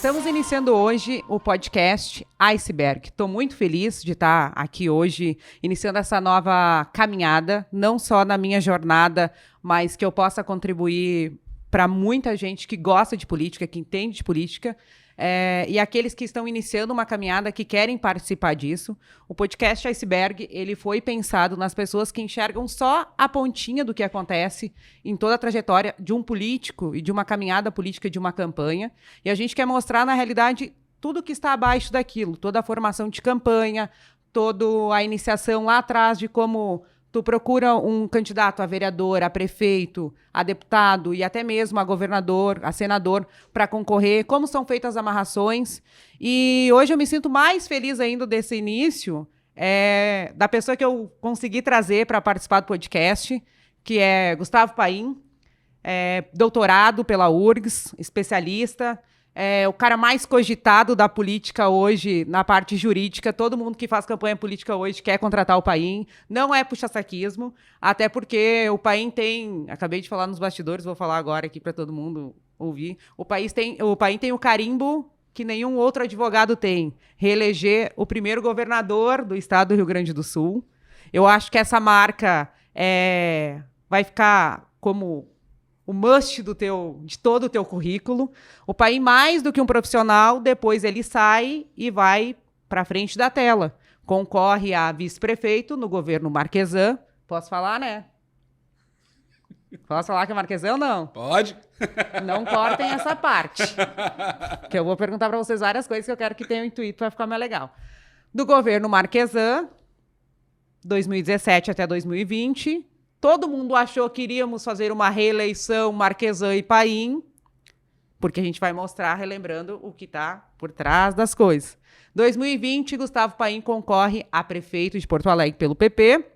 Estamos iniciando hoje o podcast Iceberg. Estou muito feliz de estar aqui hoje, iniciando essa nova caminhada, não só na minha jornada, mas que eu possa contribuir para muita gente que gosta de política, que entende de política, e aqueles que estão iniciando uma caminhada, que querem participar disso. O podcast Iceberg, ele foi pensado nas pessoas que enxergam só a pontinha do que acontece em toda a trajetória de um político e de uma caminhada política, de uma campanha. E a gente quer mostrar, na realidade, tudo que está abaixo daquilo, toda a formação de campanha, toda a iniciação lá atrás de como tu procura um candidato a vereador, a prefeito, a deputado e até mesmo a governador, a senador, para concorrer, como são feitas as amarrações. E hoje eu me sinto mais feliz ainda desse início, da pessoa que eu consegui trazer para participar do podcast, que é Gustavo Paim, doutorado pela URGS, especialista, o cara mais cogitado da política hoje na parte jurídica. Todo mundo que faz campanha política hoje quer contratar o Paim. Não é puxa-saquismo, até porque o Paim tem... Acabei de falar nos bastidores, vou falar agora aqui para todo mundo ouvir. O Paim tem o carimbo que nenhum outro advogado tem. Reeleger o primeiro governador do estado do Rio Grande do Sul. Eu acho que essa marca vai ficar como o must de todo o teu currículo. O Paim, mais do que um profissional, depois ele sai e vai para frente da tela. Concorre a vice-prefeito no governo Marquesan. Posso falar, né? Posso falar que é Marquesan ou não? Pode. Não cortem essa parte. Que eu vou perguntar para vocês várias coisas que eu quero que tenham intuito para ficar mais legal. Do governo Marquesan, 2017 até 2020... Todo mundo achou que iríamos fazer uma reeleição Marquesan e Paim, porque a gente vai mostrar, relembrando, o que está por trás das coisas. 2020, Gustavo Paim concorre a prefeito de Porto Alegre pelo PP.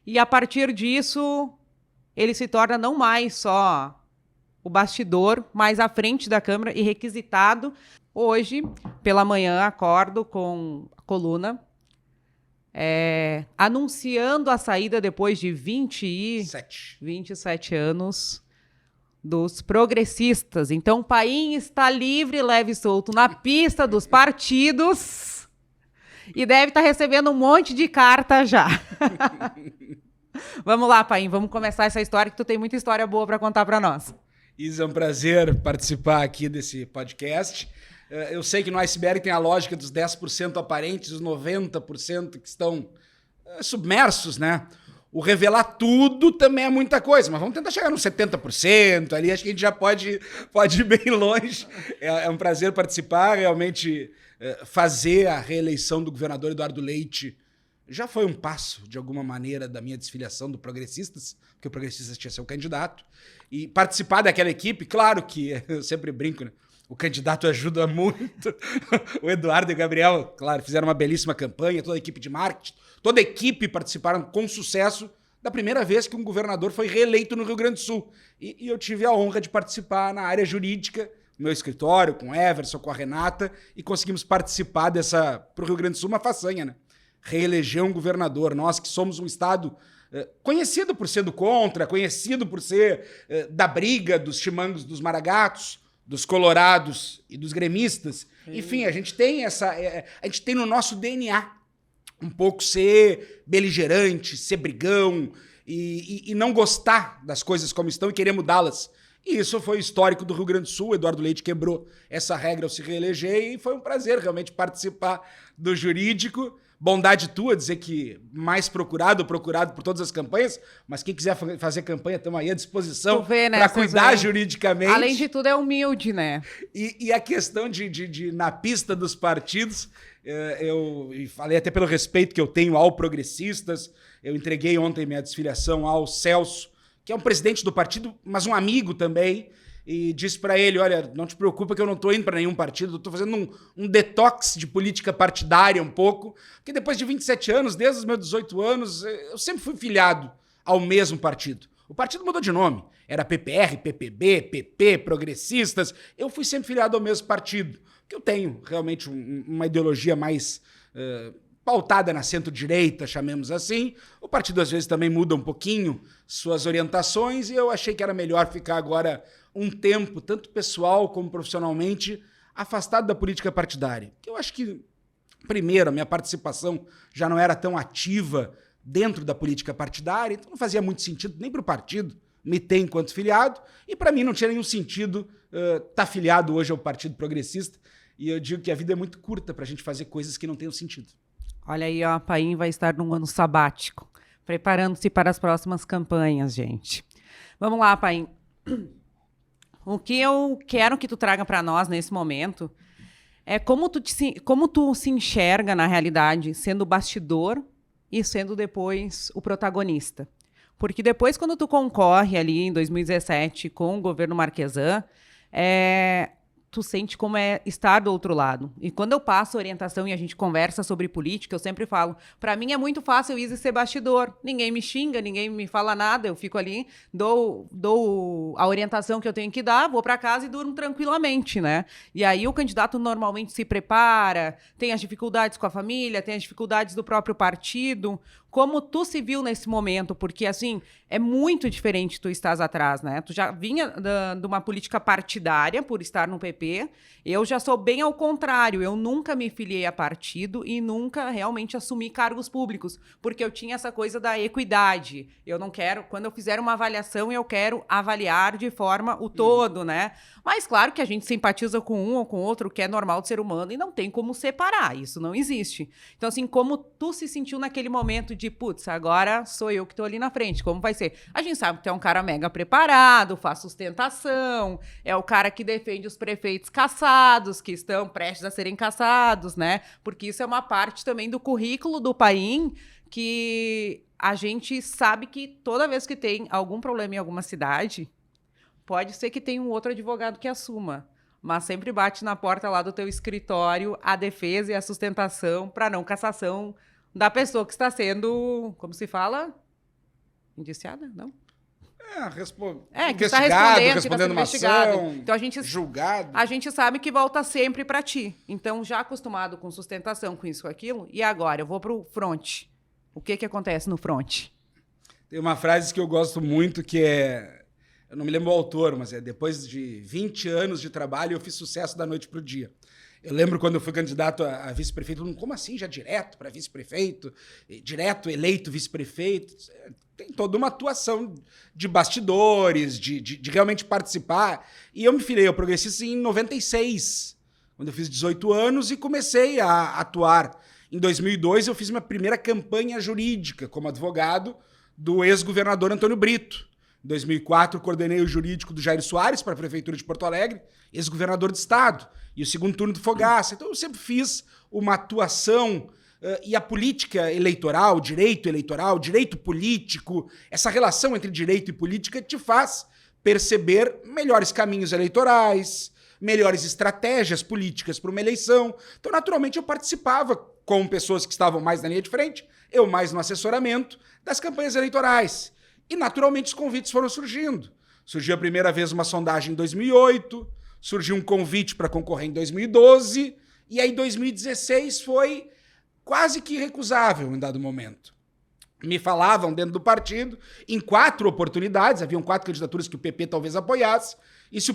E, a partir disso, ele se torna não mais só o bastidor, mas à frente da Câmara e requisitado. Hoje, pela manhã, acordo com a coluna anunciando a saída depois de 27 anos dos progressistas. Então, Paim está livre, leve e solto na pista dos partidos e deve estar recebendo um monte de carta já. Vamos lá, Paim, vamos começar essa história, que tu tem muita história boa para contar para nós. Isa, é um prazer participar aqui desse podcast. Eu sei que no Iceberg tem a lógica dos 10% aparentes, os 90% que estão submersos, né? O revelar tudo também é muita coisa, mas vamos tentar chegar nos 70% ali, acho que a gente já pode ir bem longe. É um prazer participar, realmente fazer a reeleição do governador Eduardo Leite já foi um passo, de alguma maneira, da minha desfiliação do Progressistas, porque o Progressistas tinha seu candidato, e participar daquela equipe, claro que eu sempre brinco, né? O candidato ajuda muito. O Eduardo e o Gabriel, claro, fizeram uma belíssima campanha, toda a equipe de marketing, toda a equipe participaram com sucesso da primeira vez que um governador foi reeleito no Rio Grande do Sul. E eu tive a honra de participar na área jurídica, no meu escritório, com o Everson, com a Renata, e conseguimos participar para o Rio Grande do Sul, uma façanha, né? Reeleger um governador. Nós que somos um estado conhecido por ser do contra, conhecido por ser da briga dos chimangos, dos maragatos, dos colorados e dos gremistas. Sim. Enfim, a gente tem a gente tem no nosso DNA um pouco ser beligerante, ser brigão e não gostar das coisas como estão e querer mudá-las. E isso foi histórico do Rio Grande do Sul. Eduardo Leite quebrou essa regra ao se reeleger e foi um prazer realmente participar do jurídico. Bondade tua dizer que mais procurado por todas as campanhas, mas quem quiser fazer campanha, estamos aí à disposição para cuidar juridicamente. Além de tudo, é humilde, né? E a questão de na pista dos partidos, eu falei até pelo respeito que eu tenho ao Progressistas, eu entreguei ontem minha desfiliação ao Celso, que é um presidente do partido, mas um amigo também, e disse para ele, olha, não te preocupa que eu não estou indo para nenhum partido, eu estou fazendo um detox de política partidária um pouco, porque depois de 27 anos, desde os meus 18 anos, eu sempre fui filiado ao mesmo partido. O partido mudou de nome, era PPR, PPB, PP, Progressistas, eu fui sempre filiado ao mesmo partido, porque eu tenho realmente uma ideologia mais pautada na centro-direita, chamemos assim. O partido às vezes também muda um pouquinho suas orientações e eu achei que era melhor ficar agora um tempo, tanto pessoal como profissionalmente, afastado da política partidária. Eu acho que, primeiro, a minha participação já não era tão ativa dentro da política partidária, então não fazia muito sentido nem para o partido me ter enquanto filiado, e para mim não tinha nenhum sentido estar filiado hoje ao Partido Progressista, e eu digo que a vida é muito curta para a gente fazer coisas que não tenham sentido. Olha aí, ó, a Paim vai estar num ano sabático, preparando-se para as próximas campanhas, gente. Vamos lá, Paim. O que eu quero que tu traga para nós nesse momento é como tu se enxerga na realidade, sendo o bastidor e sendo depois o protagonista. Porque depois, quando tu concorre ali em 2017 com o governo Marquesan, tu sente como é estar do outro lado. E quando eu passo orientação e a gente conversa sobre política, eu sempre falo, para mim é muito fácil eu ser bastidor. Ninguém me xinga, ninguém me fala nada, eu fico ali, dou a orientação que eu tenho que dar, vou para casa e durmo tranquilamente, né? E aí o candidato normalmente se prepara, tem as dificuldades com a família, tem as dificuldades do próprio partido. Como tu se viu nesse momento? Porque, assim, é muito diferente tu estás atrás, né? Tu já vinha de uma política partidária por estar no PP. Eu já sou bem ao contrário. Eu nunca me filiei a partido e nunca realmente assumi cargos públicos, porque eu tinha essa coisa da equidade. Eu não quero, quando eu fizer uma avaliação, eu quero avaliar de forma o todo, né? Mas claro que a gente simpatiza com um ou com outro, que é normal do ser humano, e não tem como separar. Isso não existe. Então, assim, como tu se sentiu naquele momento de, putz, agora sou eu que estou ali na frente, como vai ser? A gente sabe que tu é um cara mega preparado, faz sustentação, é o cara que defende os prefeitos caçados, que estão prestes a serem caçados, né? Porque isso é uma parte também do currículo do Paim, que a gente sabe que toda vez que tem algum problema em alguma cidade, pode ser que tenha um outro advogado que assuma, mas sempre bate na porta lá do teu escritório a defesa e a sustentação para não cassação da pessoa que está sendo, como se fala? Indiciada? Não? Que está respondendo uma ação, então julgado. A gente sabe que volta sempre para ti. Então, já acostumado com sustentação, com isso, com aquilo, e agora eu vou para o front. O que acontece no front? Tem uma frase que eu gosto muito que é... Eu não me lembro o autor, mas depois de 20 anos de trabalho, eu fiz sucesso da noite para o dia. Eu lembro quando eu fui candidato a vice-prefeito, como assim, já direto para vice-prefeito? Direto eleito vice-prefeito? Tem toda uma atuação de bastidores, de realmente participar. E eu me filiei ao Progressista em 96, quando eu fiz 18 anos e comecei a atuar. Em 2002, eu fiz minha primeira campanha jurídica como advogado do ex-governador Antônio Brito. Em 2004, coordenei o jurídico do Jair Soares para a Prefeitura de Porto Alegre, ex-governador do Estado, e o segundo turno do Fogaça. Então, eu sempre fiz uma atuação e a política eleitoral, direito político, essa relação entre direito e política te faz perceber melhores caminhos eleitorais, melhores estratégias políticas para uma eleição. Então, naturalmente, eu participava com pessoas que estavam mais na linha de frente, eu mais no assessoramento das campanhas eleitorais. E, naturalmente, os convites foram surgindo. Surgiu a primeira vez uma sondagem em 2008, surgiu um convite para concorrer em 2012, e aí 2016 foi quase que irrecusável em dado momento. Me falavam dentro do partido, em 4 oportunidades, haviam 4 candidaturas que o PP talvez apoiasse, e se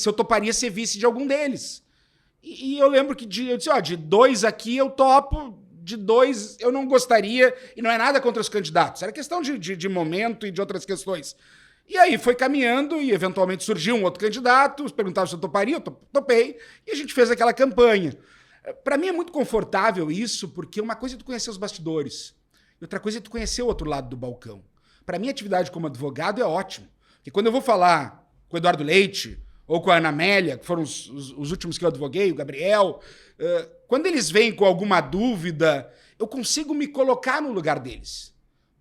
eu toparia ser vice de algum deles. E eu lembro que eu disse, de 2 aqui eu topo, de 2 eu não gostaria, e não é nada contra os candidatos, era questão de momento e de outras questões. E aí foi caminhando e eventualmente surgiu um outro candidato, perguntava se eu toparia, eu topei, e a gente fez aquela campanha. Para mim é muito confortável isso, porque uma coisa é tu conhecer os bastidores, e outra coisa é tu conhecer o outro lado do balcão. Para mim a atividade como advogado é ótimo, porque quando eu vou falar com o Eduardo Leite, ou com a Ana Amélia, que foram os últimos que eu advoguei, o Gabriel, quando eles vêm com alguma dúvida, eu consigo me colocar no lugar deles.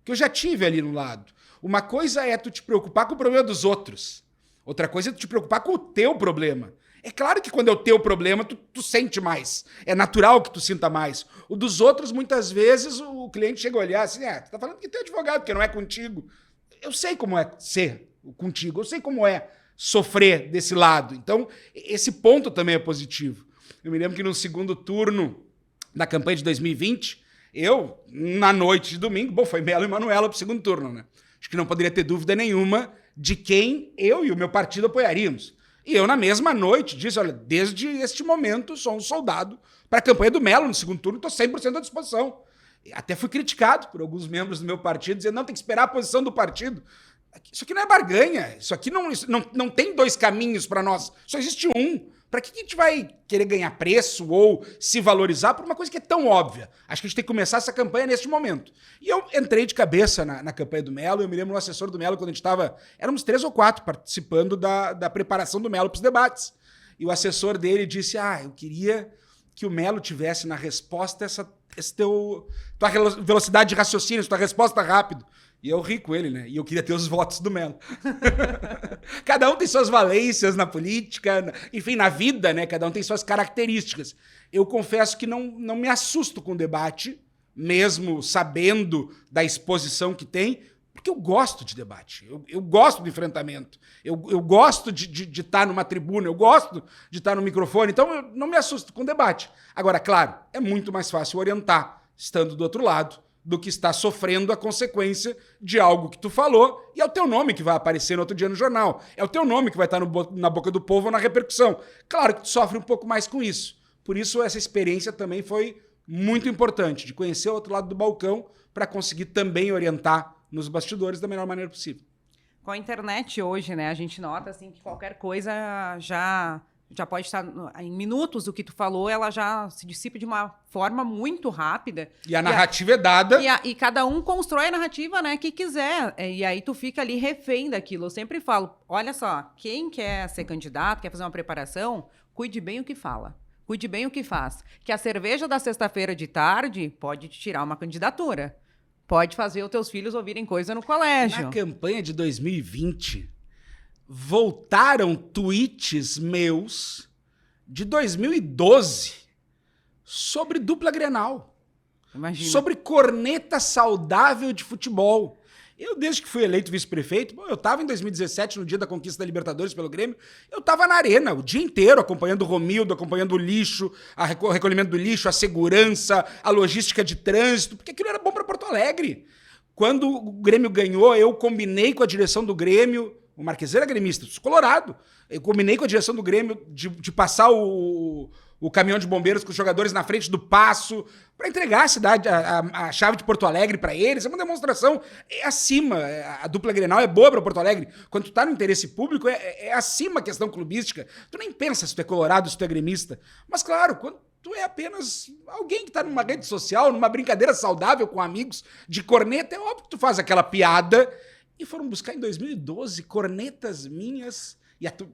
Que eu já tive ali no lado. Uma coisa é tu te preocupar com o problema dos outros. Outra coisa é tu te preocupar com o teu problema. É claro que quando é o teu problema, tu sente mais. É natural que tu sinta mais. O dos outros, muitas vezes, o cliente chega a olhar assim, tu tá falando que tem advogado, porque não é contigo. Eu sei como é ser contigo, eu sei como é sofrer desse lado. Então, esse ponto também é positivo. Eu me lembro que no segundo turno da campanha de 2020, Eu, na noite de domingo, foi Melo e Manuela pro segundo turno, né? Acho que não poderia ter dúvida nenhuma de quem eu e o meu partido apoiaríamos. E eu, na mesma noite, disse, olha, desde este momento, sou um soldado para a campanha do Melo no segundo turno, estou 100% à disposição. Até fui criticado por alguns membros do meu partido, dizendo, não, tem que esperar a posição do partido. Isso aqui não é barganha, isso aqui não tem dois caminhos para nós, só existe um. Para que a gente vai querer ganhar preço ou se valorizar por uma coisa que é tão óbvia? Acho que a gente tem que começar essa campanha neste momento. E eu entrei de cabeça na campanha do Melo, eu me lembro do assessor do Melo, quando a gente estava, éramos 3 ou 4 participando da preparação do Melo para os debates. E o assessor dele disse, eu queria que o Melo tivesse na resposta tua velocidade de raciocínio, tua resposta rápido. E eu ri com ele, né? E eu queria ter os votos do Melo. Cada um tem suas valências na política, enfim, na vida, né? Cada um tem suas características. Eu confesso que não me assusto com o debate, mesmo sabendo da exposição que tem, porque eu gosto de debate, eu gosto do enfrentamento, eu gosto de estar numa tribuna, eu gosto de estar no microfone, então eu não me assusto com o debate. Agora, claro, é muito mais fácil orientar, estando do outro lado, do que estar sofrendo a consequência de algo que tu falou, e é o teu nome que vai aparecer no outro dia no jornal, é o teu nome que vai estar na boca do povo ou na repercussão. Claro que tu sofre um pouco mais com isso. Por isso essa experiência também foi muito importante, de conhecer o outro lado do balcão para conseguir também orientar nos bastidores da melhor maneira possível. Com a internet hoje, né, a gente nota assim, que qualquer coisa já pode estar em minutos, o que tu falou, ela já se dissipa de uma forma muito rápida. E a narrativa é dada. E cada um constrói a narrativa, né, que quiser. E aí tu fica ali refém daquilo. Eu sempre falo, olha só, quem quer ser candidato, quer fazer uma preparação, cuide bem o que fala. Cuide bem o que faz. Que a cerveja da sexta-feira de tarde pode te tirar uma candidatura. Pode fazer os teus filhos ouvirem coisa no colégio. Na campanha de 2020... voltaram tweets meus de 2012 sobre dupla Grenal. Imagina. Sobre corneta saudável de futebol. Eu, desde que fui eleito vice-prefeito, eu estava em 2017, no dia da conquista da Libertadores pelo Grêmio, eu estava na arena o dia inteiro, acompanhando o Romildo, acompanhando o lixo, o recolhimento do lixo, a segurança, a logística de trânsito, porque aquilo era bom para Porto Alegre. Quando o Grêmio ganhou, eu combinei com a direção do Grêmio, o Marqueseiro é gremista, colorado. Eu combinei com a direção do Grêmio de passar o caminhão de bombeiros com os jogadores na frente do Paço para entregar a cidade, a chave de Porto Alegre para eles. É uma demonstração. É acima. A dupla Grenal é boa para Porto Alegre. Quando tu tá no interesse público, é acima a questão clubística. Tu nem pensa se tu é colorado, se tu é gremista. Mas, claro, quando tu é apenas alguém que tá numa rede social, numa brincadeira saudável com amigos de corneta, é óbvio que tu faz aquela piada. E foram buscar em 2012 cornetas minhas,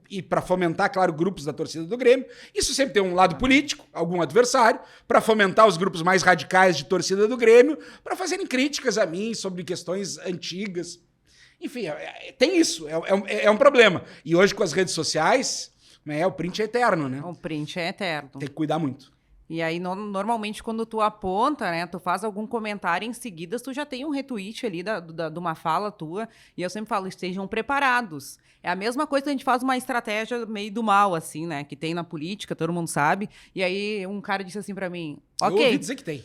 e para fomentar, claro, grupos da torcida do Grêmio. Isso sempre tem um lado político, algum adversário, para fomentar os grupos mais radicais de torcida do Grêmio, para fazerem críticas a mim sobre questões antigas. Enfim, tem isso, é um problema. E hoje com as redes sociais, né, o print é eterno, né? O print é eterno. Tem que cuidar muito. E aí, normalmente, quando tu aponta, né, tu faz algum comentário em seguida, tu já tem um retweet ali de uma fala tua, e eu sempre falo, estejam preparados. É a mesma coisa que a gente faz uma estratégia meio do mal, assim, né, que tem na política, todo mundo sabe, e aí um cara disse assim pra mim, ok... Eu ouvi dizer que tem.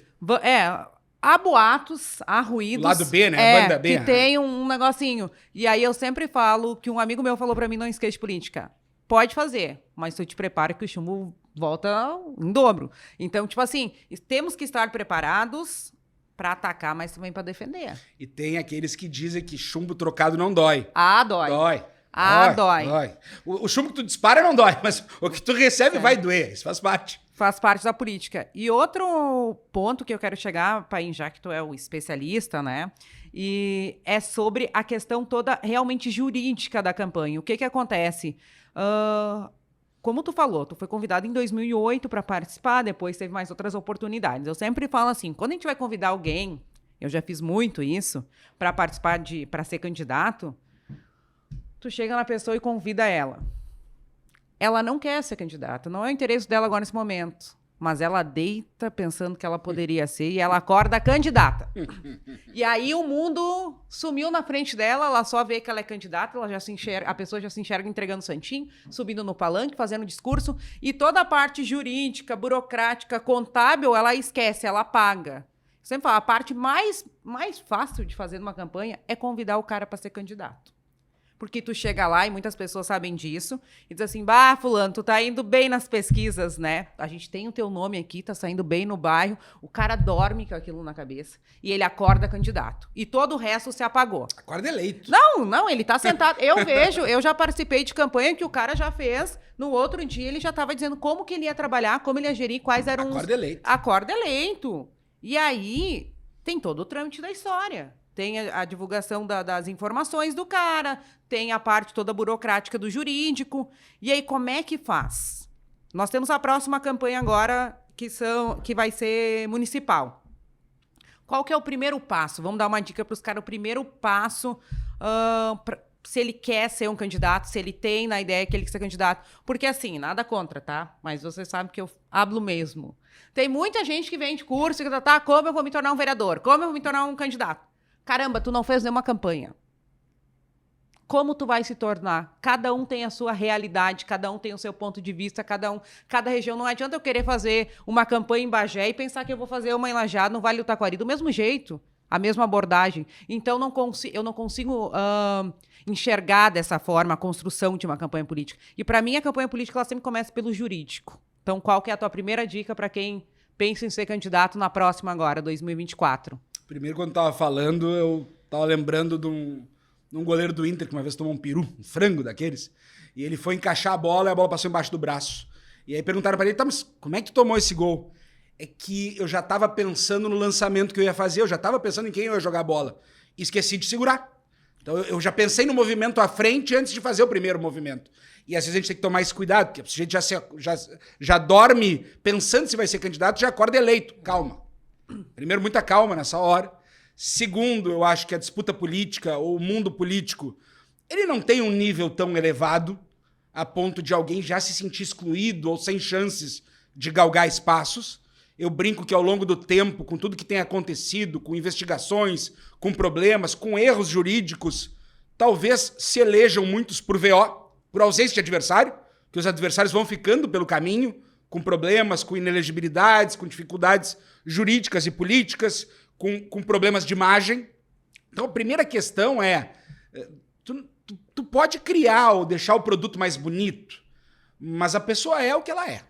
Há boatos, há ruídos... O lado B, né? A banda B. Que tem um negocinho. E aí eu sempre falo, que um amigo meu falou pra mim, não esquece de política. Pode fazer, mas tu te prepara que o chumbo volta em dobro. Então, tipo assim, temos que estar preparados para atacar, mas também para defender. E tem aqueles que dizem que chumbo trocado não dói. Dói. Dói. Dói. O chumbo que tu dispara não dói, mas o que tu recebe vai doer. Isso faz parte. Faz parte da política. E outro ponto que eu quero chegar, Paim, já que tu é o especialista, né? E é sobre a questão toda realmente jurídica da campanha. O que acontece? Como tu falou, tu foi convidado em 2008 para participar, depois teve mais outras oportunidades. Eu sempre falo assim, quando a gente vai convidar alguém, eu já fiz muito isso, para participar, para ser candidato, tu chega na pessoa e convida ela. Ela não quer ser candidata, não é o interesse dela agora nesse momento, mas ela deita pensando que ela poderia ser e ela acorda candidata. E aí o mundo sumiu na frente dela, ela só vê que ela é candidata, ela já se enxerga, a pessoa já se enxerga entregando santinho, subindo no palanque, fazendo discurso, e toda a parte jurídica, burocrática, contábil, ela esquece, ela apaga. Sempre falo, a parte mais fácil de fazer numa campanha é convidar o cara para ser candidato. Porque tu chega lá, e muitas pessoas sabem disso, e diz assim, bah, fulano, tu tá indo bem nas pesquisas, né? A gente tem o teu nome aqui, tá saindo bem no bairro, o cara dorme com aquilo na cabeça, e ele acorda candidato. E todo o resto se apagou. Acorda eleito. Não, ele tá sentado. Eu já participei de campanha que o cara já fez, no outro dia ele já tava dizendo como que ele ia trabalhar, como ele ia gerir, quais eram Acorda eleito. Acorda eleito. E aí, tem todo o trâmite da história. Tem a divulgação das informações do cara, tem a parte toda burocrática do jurídico. E aí, como é que faz? Nós temos a próxima campanha agora, que vai ser municipal. Qual que é o primeiro passo? Vamos dar uma dica para os caras. O primeiro passo, se ele quer ser um candidato, se ele tem na ideia que ele quer ser candidato. Porque, assim, nada contra, tá? Mas você sabe que eu hablo mesmo. Tem muita gente que vem de curso e tá, como eu vou me tornar um vereador? Como eu vou me tornar um candidato? Caramba, tu não fez nenhuma campanha. Como tu vai se tornar? Cada um tem a sua realidade, cada um tem o seu ponto de vista, cada região. Não adianta eu querer fazer uma campanha em Bagé e pensar que eu vou fazer uma em Lajeado no Vale do Taquari. Do mesmo jeito, a mesma abordagem. Então, eu não consigo enxergar dessa forma a construção de uma campanha política. E, para mim, a campanha política ela sempre começa pelo jurídico. Então, qual que é a tua primeira dica para quem pensa em ser candidato na próxima agora, 2024? Primeiro, quando tava falando, eu tava lembrando de um goleiro do Inter que uma vez tomou um peru, um frango daqueles, e ele foi encaixar a bola e a bola passou embaixo do braço. E aí perguntaram pra ele, tá, mas como é que tu tomou esse gol? É que eu já tava pensando no lançamento que eu ia fazer, eu já tava pensando em quem eu ia jogar a bola. E esqueci de segurar. Então eu já pensei no movimento à frente antes de fazer o primeiro movimento. E às vezes a gente tem que tomar esse cuidado, porque a gente já dorme pensando se vai ser candidato, já acorda eleito. Calma. Primeiro, muita calma nessa hora. Segundo, eu acho que a disputa política ou o mundo político, ele não tem um nível tão elevado a ponto de alguém já se sentir excluído ou sem chances de galgar espaços. Eu brinco que ao longo do tempo, com tudo que tem acontecido, com investigações, com problemas, com erros jurídicos, talvez se elejam muitos por VO, por ausência de adversário, que os adversários vão ficando pelo caminho, com problemas, com inelegibilidades, com dificuldades jurídicas e políticas, com problemas de imagem. Então, a primeira questão é, tu pode criar ou deixar o produto mais bonito, mas a pessoa é o que ela é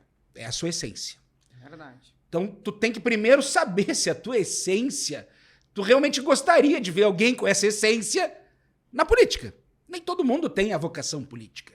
a sua essência. É verdade. Então, tu tem que primeiro saber se a tua essência, tu realmente gostaria de ver alguém com essa essência na política. Nem todo mundo tem a vocação política.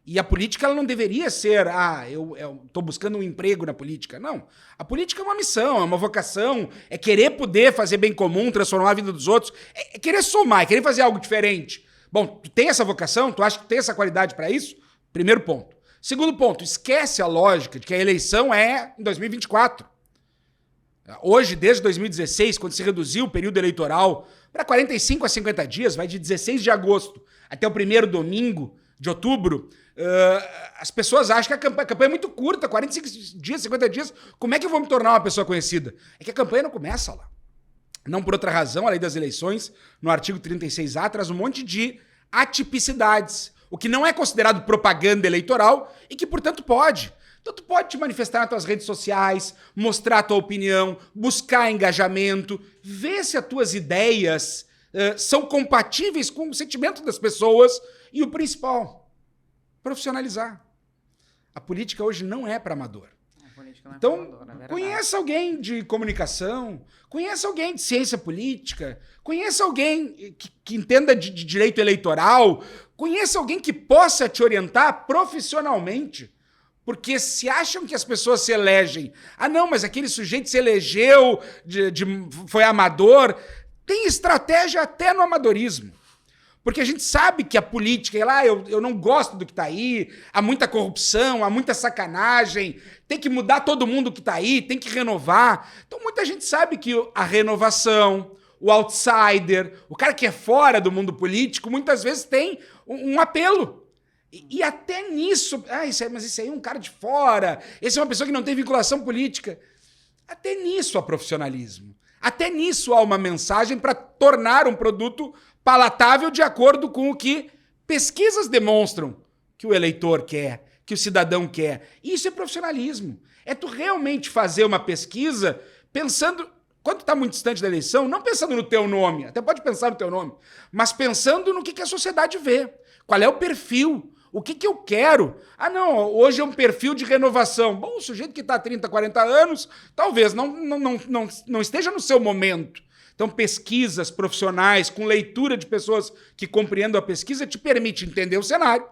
E a política ela não deveria ser, eu estou buscando um emprego na política. Não. A política é uma missão, é uma vocação, é querer poder fazer bem comum, transformar a vida dos outros, é querer somar, é querer fazer algo diferente. Bom, tu tem essa vocação, tu acha que tem essa qualidade para isso? Primeiro ponto. Segundo ponto, esquece a lógica de que a eleição é em 2024. Hoje, desde 2016, quando se reduziu o período eleitoral para 45 a 50 dias, vai de 16 de agosto até o primeiro domingo de outubro, as pessoas acham que a campanha é muito curta, 45 dias, 50 dias, como é que eu vou me tornar uma pessoa conhecida? É que a campanha não começa lá. Não por outra razão, a lei das eleições, no artigo 36A, traz um monte de atipicidades, o que não é considerado propaganda eleitoral e que, portanto, pode. Então, tu pode te manifestar nas tuas redes sociais, mostrar a tua opinião, buscar engajamento, ver se as tuas ideias são compatíveis com o sentimento das pessoas e o principal, profissionalizar. A política hoje não é para amador. Então, conheça alguém de comunicação, conheça alguém de ciência política, conheça alguém que entenda de direito eleitoral, conheça alguém que possa te orientar profissionalmente. Porque se acham que as pessoas se elegem, não, mas aquele sujeito se elegeu, foi amador, tem estratégia até no amadorismo. Porque a gente sabe que a política, eu não gosto do que está aí, há muita corrupção, há muita sacanagem, tem que mudar todo mundo que está aí, tem que renovar. Então muita gente sabe que a renovação, o outsider, o cara que é fora do mundo político, muitas vezes tem um apelo. E até nisso, mas esse aí é um cara de fora, esse é uma pessoa que não tem vinculação política. Até nisso há profissionalismo. Até nisso há uma mensagem para tornar um produto palatável de acordo com o que pesquisas demonstram que o eleitor quer, que o cidadão quer. Isso é profissionalismo. É tu realmente fazer uma pesquisa pensando quando tu tá muito distante da eleição, não pensando no teu nome, até pode pensar no teu nome, mas pensando no que a sociedade vê. Qual é o perfil? O que eu quero? Ah, não, hoje é um perfil de renovação. Bom, o sujeito que está há 30, 40 anos, talvez não esteja no seu momento. Então, pesquisas profissionais, com leitura de pessoas que compreendam a pesquisa, te permite entender o cenário,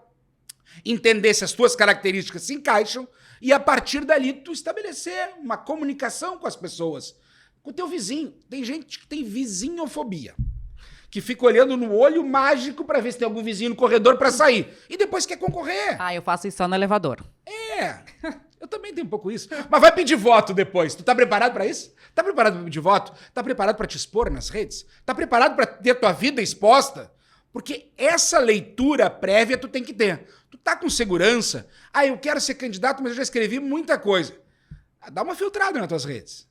entender se as tuas características se encaixam e, a partir dali, tu estabelecer uma comunicação com as pessoas. Com o teu vizinho. Tem gente que tem vizinhofobia, que fica olhando no olho mágico para ver se tem algum vizinho no corredor para sair. E depois quer concorrer. Ah, eu faço isso só no elevador. Eu também tenho um pouco isso. Mas vai pedir voto depois. Tu tá preparado para isso? Tá preparado para pedir voto? Tá preparado para te expor nas redes? Tá preparado para ter tua vida exposta? Porque essa leitura prévia tu tem que ter. Tu tá com segurança. Ah, eu quero ser candidato, mas eu já escrevi muita coisa. Dá uma filtrada nas tuas redes.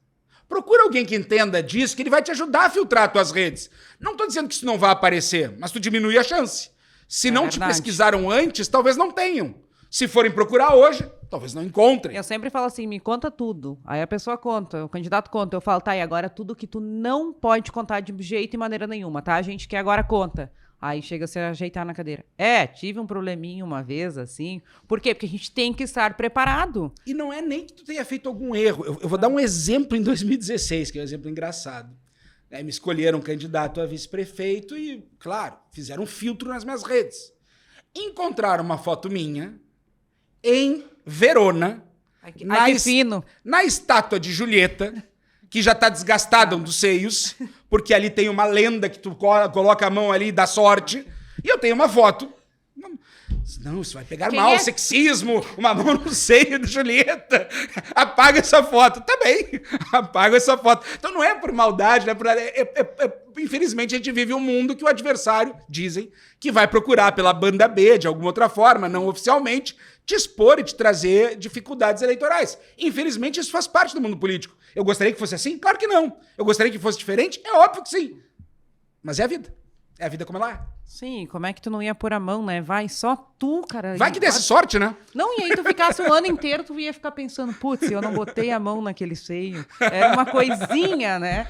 Procura alguém que entenda disso, que ele vai te ajudar a filtrar as tuas redes. Não tô dizendo que isso não vai aparecer, mas tu diminui a chance. Se não te pesquisaram antes, talvez não tenham. Se forem procurar hoje, talvez não encontrem. Eu sempre falo assim, me conta tudo. Aí a pessoa conta, o candidato conta. Eu falo, tá, e agora tudo que tu não pode contar de jeito e maneira nenhuma, tá? A gente que agora conta. Aí chega a se ajeitar na cadeira. Tive um probleminha uma vez, assim. Por quê? Porque a gente tem que estar preparado. E não é nem que tu tenha feito algum erro. Eu vou dar um exemplo em 2016, que é um exemplo engraçado. Me escolheram candidato a vice-prefeito e, claro, fizeram um filtro nas minhas redes. Encontraram uma foto minha em Verona, na estátua de Julieta, que já tá desgastada um dos seios, porque ali tem uma lenda que tu coloca a mão ali e dá sorte, e eu tenho uma foto. Não, isso vai pegar mal, sexismo, uma mão no seio de Julieta. Apaga essa foto. Tá bem, apaga essa foto. Então não é por maldade, né? Infelizmente a gente vive um mundo que o adversário, dizem, que vai procurar pela banda B, de alguma outra forma, não oficialmente, te expor e te trazer dificuldades eleitorais. Infelizmente isso faz parte do mundo político. Eu gostaria que fosse assim? Claro que não. Eu gostaria que fosse diferente? É óbvio que sim. Mas é a vida. É a vida como ela é. Sim, como é que tu não ia pôr a mão, né? Vai, só tu, cara. Vai que desse sorte, né? Não, e aí tu ficasse um ano inteiro, tu ia ficar pensando, putz, eu não botei a mão naquele seio. Era uma coisinha, né?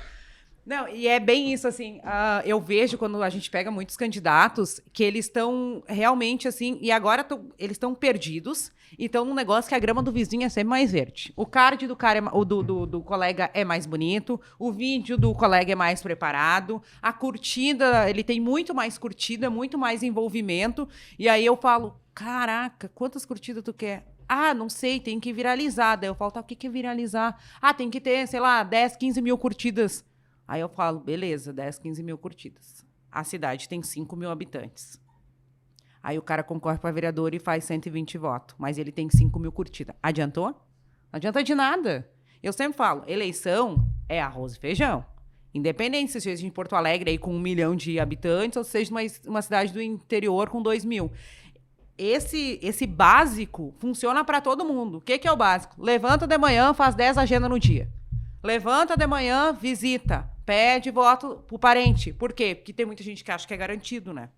Não, e é bem isso, assim, eu vejo quando a gente pega muitos candidatos que eles estão realmente, assim, e agora eles estão perdidos e estão num negócio que a grama do vizinho é sempre mais verde. O card do cara, do colega é mais bonito, o vídeo do colega é mais preparado, a curtida, ele tem muito mais curtida, muito mais envolvimento, e aí eu falo, caraca, quantas curtidas tu quer? Ah, não sei, tem que viralizar. Daí eu falo, tá, o que é viralizar? Ah, tem que ter, sei lá, 10, 15 mil curtidas. Aí eu falo, beleza, 10, 15 mil curtidas. A cidade tem 5 mil habitantes. Aí o cara concorre para vereador e faz 120 votos, mas ele tem 5 mil curtidas. Adiantou? Não adianta de nada. Eu sempre falo, eleição é arroz e feijão. Independente se seja em Porto Alegre aí com 1 milhão de habitantes ou seja uma cidade do interior com 2 mil. Esse básico funciona para todo mundo. O que é o básico? Levanta de manhã, faz 10 agendas no dia. Levanta de manhã, visita, pede voto pro parente. Por quê? Porque tem muita gente que acha que é garantido, né?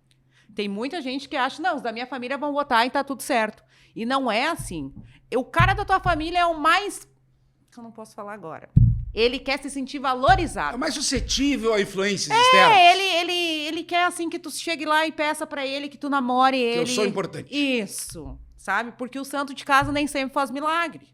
Tem muita gente que acha, não, os da minha família vão votar e tá tudo certo. E não é assim. O cara da tua família é o mais... que eu não posso falar agora. Ele quer se sentir valorizado. É mais suscetível a influências externas. Ele quer, assim, que tu chegue lá e peça pra ele que tu namore ele. Que eu sou importante. Isso, sabe? Porque o santo de casa nem sempre faz milagre.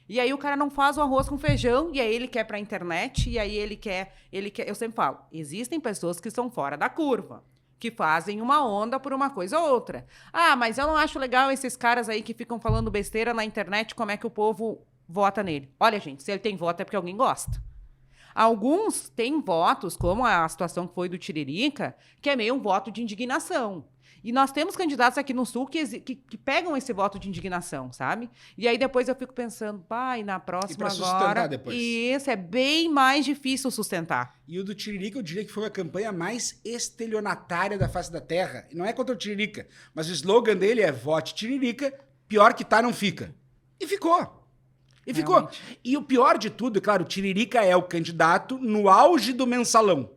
E aí o cara não faz o arroz com feijão, e aí ele quer pra internet, e aí ele quer... Eu sempre falo, existem pessoas que são fora da curva, que fazem uma onda por uma coisa ou outra. Ah, mas eu não acho legal esses caras aí que ficam falando besteira na internet, como é que o povo vota nele. Olha, gente, se ele tem voto é porque alguém gosta. Alguns têm votos, como a situação que foi do Tiririca, que é meio um voto de indignação. E nós temos candidatos aqui no Sul que pegam esse voto de indignação, sabe? E aí depois eu fico pensando, pai, na próxima agora... depois. Isso, é bem mais difícil sustentar. E o do Tiririca, eu diria que foi a campanha mais estelionatária da face da terra. E não é contra o Tiririca, mas o slogan dele é vote Tiririca, pior que tá, não fica. E ficou. E ficou. Realmente. E o pior de tudo, claro, o Tiririca é o candidato no auge do mensalão.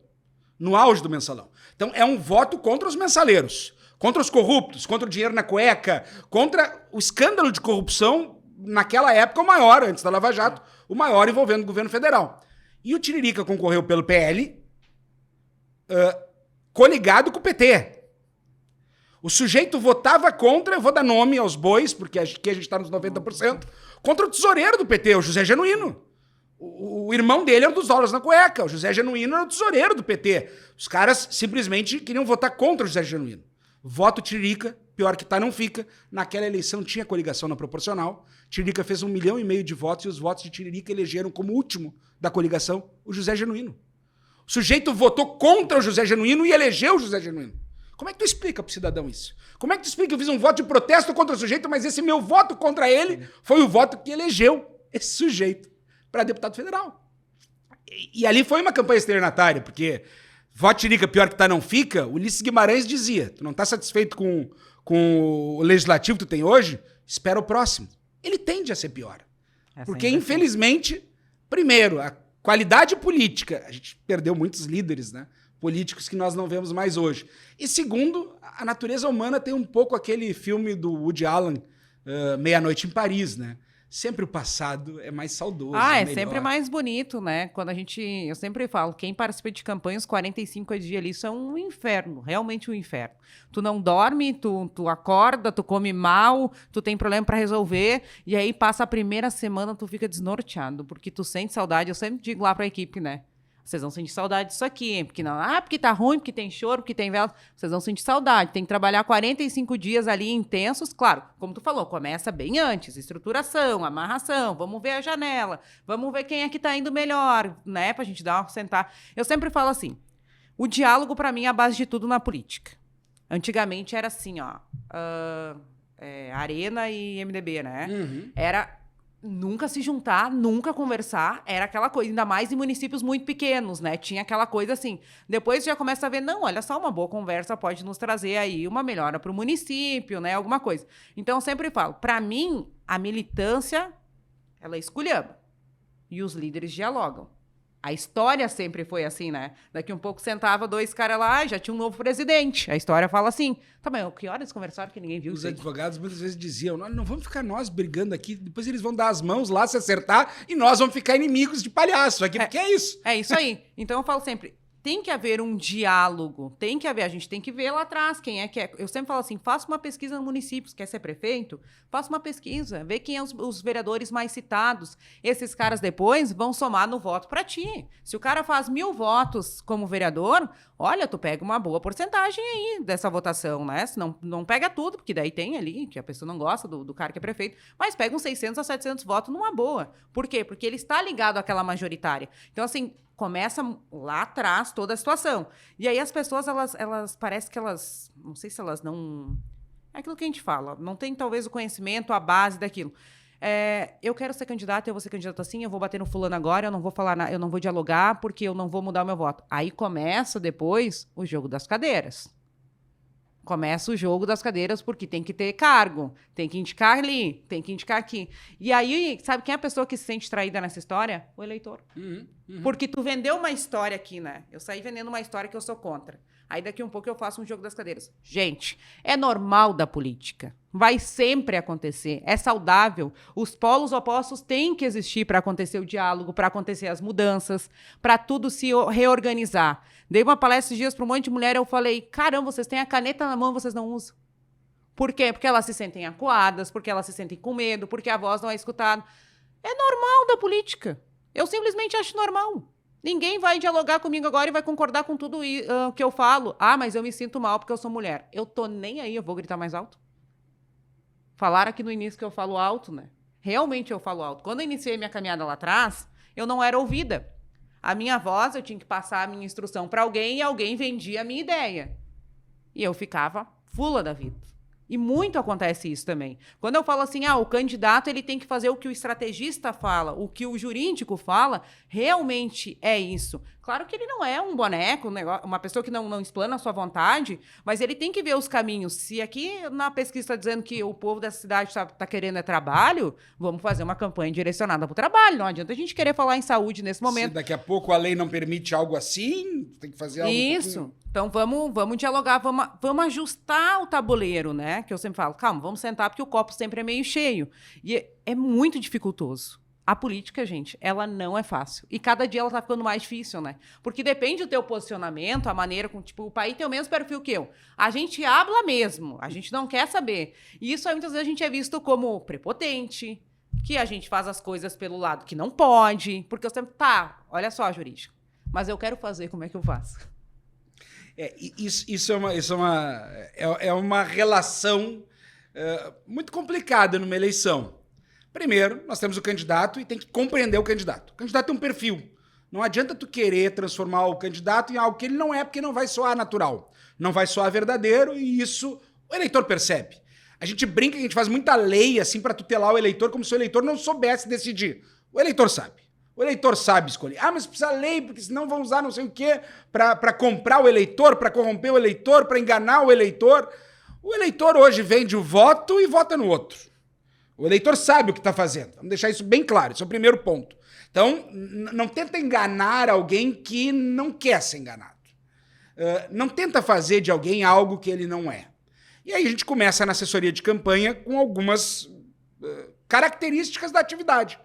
No auge do mensalão. Então é um voto contra os mensaleiros. Contra os corruptos, contra o dinheiro na cueca, contra o escândalo de corrupção, naquela época o maior, antes da Lava Jato, o maior envolvendo o governo federal. E o Tiririca concorreu pelo PL, coligado com o PT. O sujeito votava contra, eu vou dar nome aos bois, porque aqui a gente está nos 90%, contra o tesoureiro do PT, o José Genuíno. O irmão dele era um dos dólares na cueca, o José Genuíno era o tesoureiro do PT. Os caras simplesmente queriam votar contra o José Genuíno. Voto Tiririca, pior que tá, não fica. Naquela eleição tinha coligação na proporcional. Tiririca fez 1,5 milhão de votos e os votos de Tiririca elegeram como último da coligação o José Genuíno. O sujeito votou contra o José Genuíno e elegeu o José Genuíno. Como é que tu explica pro cidadão isso? Como é que tu explica que eu fiz um voto de protesto contra o sujeito, mas esse meu voto contra ele foi o voto que elegeu esse sujeito para deputado federal? E ali foi uma campanha estelionatária, porque voto Tiririca, pior que tá, não fica. O Ulisses Guimarães dizia, tu não tá satisfeito com o legislativo que tu tem hoje? Espera o próximo. Ele tende a ser pior. Porque, infelizmente, primeiro, a qualidade política, a gente perdeu muitos líderes, né? Políticos que nós não vemos mais hoje. E segundo, a natureza humana tem um pouco aquele filme do Woody Allen, Meia-Noite em Paris, né? Sempre o passado é mais saudoso. É sempre mais bonito, né? Eu sempre falo, quem participa de campanha, os 45 dias ali são um inferno, realmente um inferno. Tu não dorme, tu acorda, tu come mal, tu tem problema para resolver, e aí passa a primeira semana, tu fica desnorteado, porque tu sente saudade. Eu sempre digo lá pra equipe, né? Vocês vão sentir saudade disso aqui, porque não, porque tá ruim, porque tem choro, porque tem vela. Vocês vão sentir saudade. Tem que trabalhar 45 dias ali intensos, claro, como tu falou, começa bem antes, estruturação, amarração, vamos ver a janela, vamos ver quem é que tá indo melhor, né, pra gente dar uma sentar. Eu sempre falo assim, o diálogo pra mim é a base de tudo na política. Antigamente era assim, ó, Arena e MDB, né? Uhum. Era nunca se juntar, nunca conversar, era aquela coisa, ainda mais em municípios muito pequenos, né? Tinha aquela coisa assim. Depois já começa a ver, não, olha só, uma boa conversa pode nos trazer aí uma melhora para o município, né? Alguma coisa. Então, eu sempre falo, para mim, a militância, ela é esculhamba. E os líderes dialogam. A história sempre foi assim, né? Daqui um pouco sentava dois caras lá e já tinha um novo presidente. A história fala assim. Tá, mas que horas conversaram que ninguém viu? Os advogados muitas vezes diziam, não vamos ficar nós brigando aqui, depois eles vão dar as mãos lá, se acertar, e nós vamos ficar inimigos de palhaço aqui, porque é isso. É isso aí. Então eu falo sempre, tem que haver um diálogo, a gente tem que ver lá atrás quem é que é. Eu sempre falo assim, faça uma pesquisa no município, quer ser prefeito? Faça uma pesquisa, vê quem são os vereadores mais citados. Esses caras depois vão somar no voto para ti. Se o cara faz 1.000 votos como vereador, olha, tu pega uma boa porcentagem aí dessa votação, né? Se não pega tudo, porque daí tem ali, que a pessoa não gosta do cara que é prefeito, mas pega uns 600 a 700 votos numa boa. Por quê? Porque ele está ligado àquela majoritária. Então, assim, começa lá atrás toda a situação. E aí as pessoas, elas parece que elas, não sei se elas não... É aquilo que a gente fala, não tem talvez o conhecimento, a base daquilo. Eu quero ser candidata, eu vou ser candidata assim, eu vou bater no fulano agora, eu não vou falar nada, eu não vou dialogar porque eu não vou mudar o meu voto. Aí começa depois o jogo das cadeiras. Começa o jogo das cadeiras porque tem que ter cargo, tem que indicar ali, tem que indicar aqui. E aí, sabe quem é a pessoa que se sente traída nessa história? O eleitor. Uhum. Porque tu vendeu uma história aqui, né? Eu saí vendendo uma história que eu sou contra. Aí daqui um pouco eu faço um jogo das cadeiras. Gente, é normal da política. Vai sempre acontecer. É saudável. Os polos opostos têm que existir para acontecer o diálogo, para acontecer as mudanças, para tudo se reorganizar. Dei uma palestra esses dias para um monte de mulher e eu falei, caramba, vocês têm a caneta na mão e vocês não usam. Por quê? Porque elas se sentem acuadas, porque elas se sentem com medo, porque a voz não é escutada. É normal da política. Eu simplesmente acho normal. Ninguém vai dialogar comigo agora e vai concordar com tudo que eu falo. Mas eu me sinto mal porque eu sou mulher. Eu tô nem aí, eu vou gritar mais alto. Falaram aqui no início que eu falo alto, né? Realmente eu falo alto. Quando eu iniciei minha caminhada lá atrás, eu não era ouvida. A minha voz, eu tinha que passar a minha instrução para alguém e alguém vendia a minha ideia. E eu ficava fula da vida. E muito acontece isso também. Quando eu falo assim, o candidato ele tem que fazer o que o estrategista fala, o que o jurídico fala, realmente é isso. Claro que ele não é um boneco, uma pessoa que não explana a sua vontade, mas ele tem que ver os caminhos. Se aqui na pesquisa está dizendo que o povo dessa cidade tá querendo trabalho, vamos fazer uma campanha direcionada para o trabalho. Não adianta a gente querer falar em saúde nesse momento. Se daqui a pouco a lei não permite algo assim, tem que fazer algo... Isso. Então, vamos dialogar, vamos ajustar o tabuleiro, né? Que eu sempre falo, calma, vamos sentar, porque o copo sempre é meio cheio. E é muito dificultoso. A política, gente, ela não é fácil. E cada dia ela tá ficando mais difícil, né? Porque depende do teu posicionamento, a maneira como, tipo, o país tem o mesmo perfil que eu. A gente habla mesmo, a gente não quer saber. E isso aí, muitas vezes, a gente é visto como prepotente, que a gente faz as coisas pelo lado que não pode, porque eu sempre, tá, olha só, jurídico, mas eu quero fazer, como é que eu faço? Isso é uma relação muito complicada numa eleição. Primeiro, nós temos o candidato e tem que compreender o candidato. O candidato tem um perfil. Não adianta tu querer transformar o candidato em algo que ele não é, porque não vai soar natural. Não vai soar verdadeiro e isso o eleitor percebe. A gente brinca que a gente faz muita lei assim para tutelar o eleitor, como se o eleitor não soubesse decidir. O eleitor sabe. O eleitor sabe escolher. Ah, mas precisa lei, porque senão vão usar não sei o quê para comprar o eleitor, para corromper o eleitor, para enganar o eleitor. O eleitor hoje vende o voto e vota no outro. O eleitor sabe o que está fazendo. Vamos deixar isso bem claro. Esse é o primeiro ponto. Então, não tenta enganar alguém que não quer ser enganado. Não tenta fazer de alguém algo que ele não é. E aí a gente começa na assessoria de campanha com algumas características da atividade.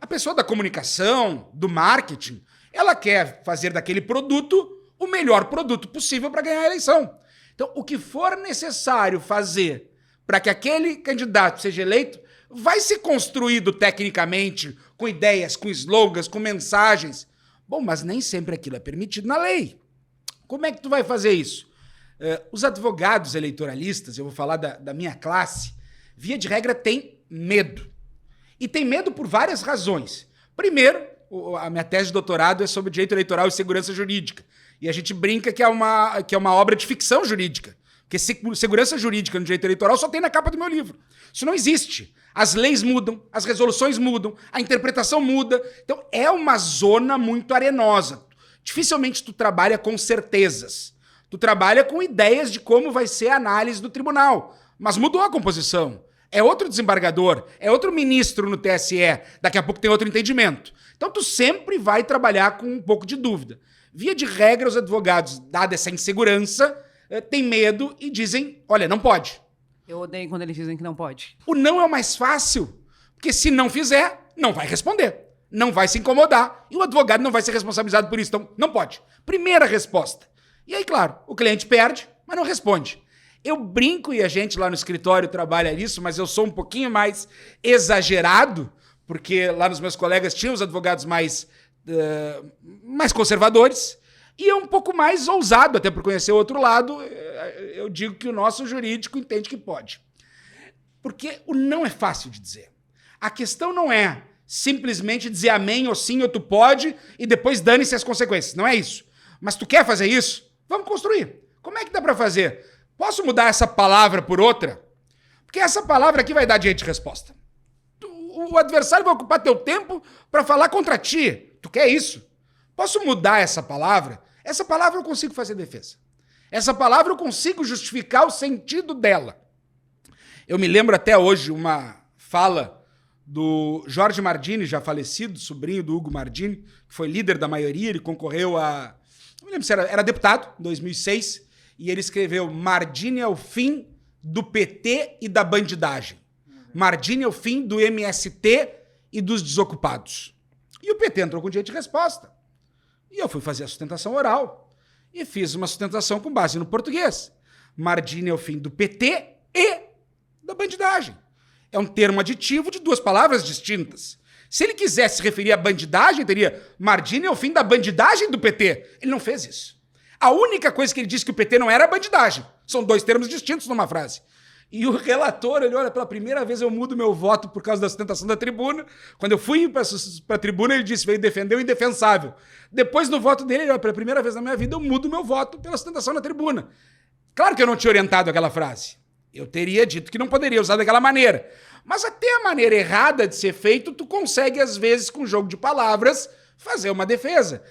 A pessoa da comunicação, do marketing, ela quer fazer daquele produto o melhor produto possível para ganhar a eleição. Então, o que for necessário fazer para que aquele candidato seja eleito, vai ser construído tecnicamente, com ideias, com slogans, com mensagens. Bom, mas nem sempre aquilo é permitido na lei. Como é que tu vai fazer isso? Os advogados eleitoralistas, eu vou falar da minha classe, via de regra tem medo. E tem medo por várias razões. Primeiro, a minha tese de doutorado é sobre direito eleitoral e segurança jurídica. E a gente brinca que é uma obra de ficção jurídica. Porque segurança jurídica no direito eleitoral só tem na capa do meu livro. Isso não existe. As leis mudam, as resoluções mudam, a interpretação muda. Então é uma zona muito arenosa. Dificilmente tu trabalha com certezas. Tu trabalha com ideias de como vai ser a análise do tribunal. Mas mudou a composição. É outro desembargador, é outro ministro no TSE. Daqui a pouco tem outro entendimento. Então tu sempre vai trabalhar com um pouco de dúvida. Via de regra, os advogados, dada essa insegurança, têm medo e dizem, olha, não pode. Eu odeio quando eles dizem que não pode. O não é o mais fácil, porque se não fizer, não vai responder, não vai se incomodar e o advogado não vai ser responsabilizado por isso. Então, não pode. Primeira resposta. E aí, claro, o cliente perde, mas não responde. Eu brinco e a gente lá no escritório trabalha nisso, mas eu sou um pouquinho mais exagerado, porque lá nos meus colegas tinham os advogados mais conservadores, e é um pouco mais ousado, até por conhecer o outro lado, eu digo que o nosso jurídico entende que pode. Porque o não é fácil de dizer. A questão não é simplesmente dizer amém ou sim ou tu pode e depois dane-se as consequências. Não é isso. Mas tu quer fazer isso? Vamos construir. Como é que dá para fazer? Posso mudar essa palavra por outra? Porque essa palavra aqui vai dar direito de resposta. O adversário vai ocupar teu tempo para falar contra ti. Tu quer isso? Posso mudar essa palavra? Essa palavra eu consigo fazer defesa. Essa palavra eu consigo justificar o sentido dela. Eu me lembro até hoje uma fala do Jorge Mardini, já falecido, sobrinho do Hugo Mardini, que foi líder da maioria, ele concorreu a... Não me lembro se era deputado, em 2006, e ele escreveu: Mardini é o fim do PT e da bandidagem. Mardini é o fim do MST e dos desocupados. E o PT entrou com direito de resposta. E eu fui fazer a sustentação oral. E fiz uma sustentação com base no português. Mardini é o fim do PT e da bandidagem. É um termo aditivo de duas palavras distintas. Se ele quisesse se referir à bandidagem, teria Mardini é o fim da bandidagem do PT. Ele não fez isso. A única coisa que ele disse que o PT não era a bandidagem. São dois termos distintos numa frase. E o relator, ele olha, pela primeira vez eu mudo meu voto por causa da sustentação da tribuna. Quando eu fui para a tribuna, ele disse, veio defender o indefensável. Depois no voto dele, ele olha, pela primeira vez na minha vida, eu mudo meu voto pela sustentação da tribuna. Claro que eu não tinha orientado aquela frase. Eu teria dito que não poderia usar daquela maneira. Mas até a maneira errada de ser feito, tu consegue, às vezes, com jogo de palavras, fazer uma defesa.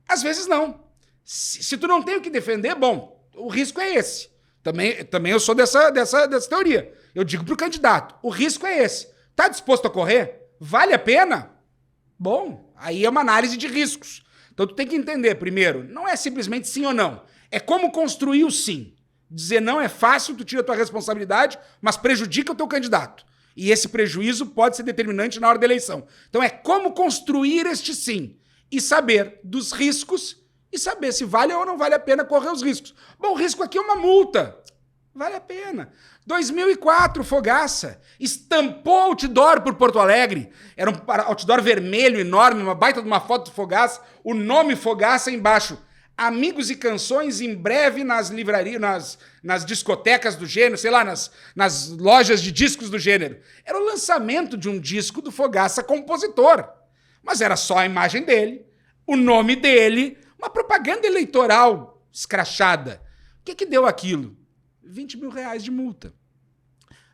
Às vezes não. Se tu não tem o que defender, bom, o risco é esse. Também eu sou dessa teoria. Eu digo pro candidato, o risco é esse. Tá disposto a correr? Vale a pena? Bom, aí é uma análise de riscos. Então tu tem que entender, primeiro, não é simplesmente sim ou não. É como construir o sim. Dizer não é fácil, tu tira a tua responsabilidade, mas prejudica o teu candidato. E esse prejuízo pode ser determinante na hora da eleição. Então é como construir este sim e saber dos riscos e saber se vale ou não vale a pena correr os riscos. Bom, o risco aqui é uma multa. Vale a pena. 2004, Fogaça estampou outdoor por Porto Alegre. Era um outdoor vermelho enorme, uma baita de uma foto do Fogaça, o nome Fogaça embaixo. Amigos e canções em breve nas livrarias, nas discotecas do gênero, sei lá, nas lojas de discos do gênero. Era o lançamento de um disco do Fogaça compositor. Mas era só a imagem dele, o nome dele, uma propaganda eleitoral escrachada. O que deu aquilo? 20 mil reais de multa.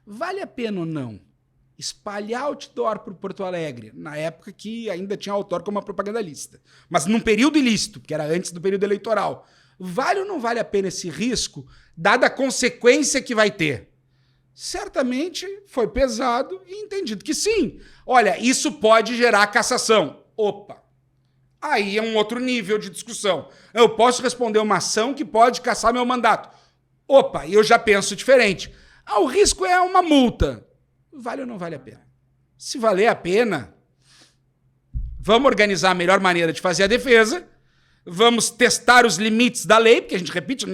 Vale a pena ou não espalhar outdoor por Porto Alegre, na época que ainda tinha outdoor como uma propaganda lícita, mas num período ilícito, que era antes do período eleitoral? Vale ou não vale a pena esse risco, dada a consequência que vai ter? Certamente foi pesado e entendido que sim. Olha, isso pode gerar cassação. Opa! Aí é um outro nível de discussão. Eu posso responder uma ação que pode cassar meu mandato. Opa, eu já penso diferente. O risco é uma multa. Vale ou não vale a pena? Se valer a pena, vamos organizar a melhor maneira de fazer a defesa, vamos testar os limites da lei, porque a gente repete,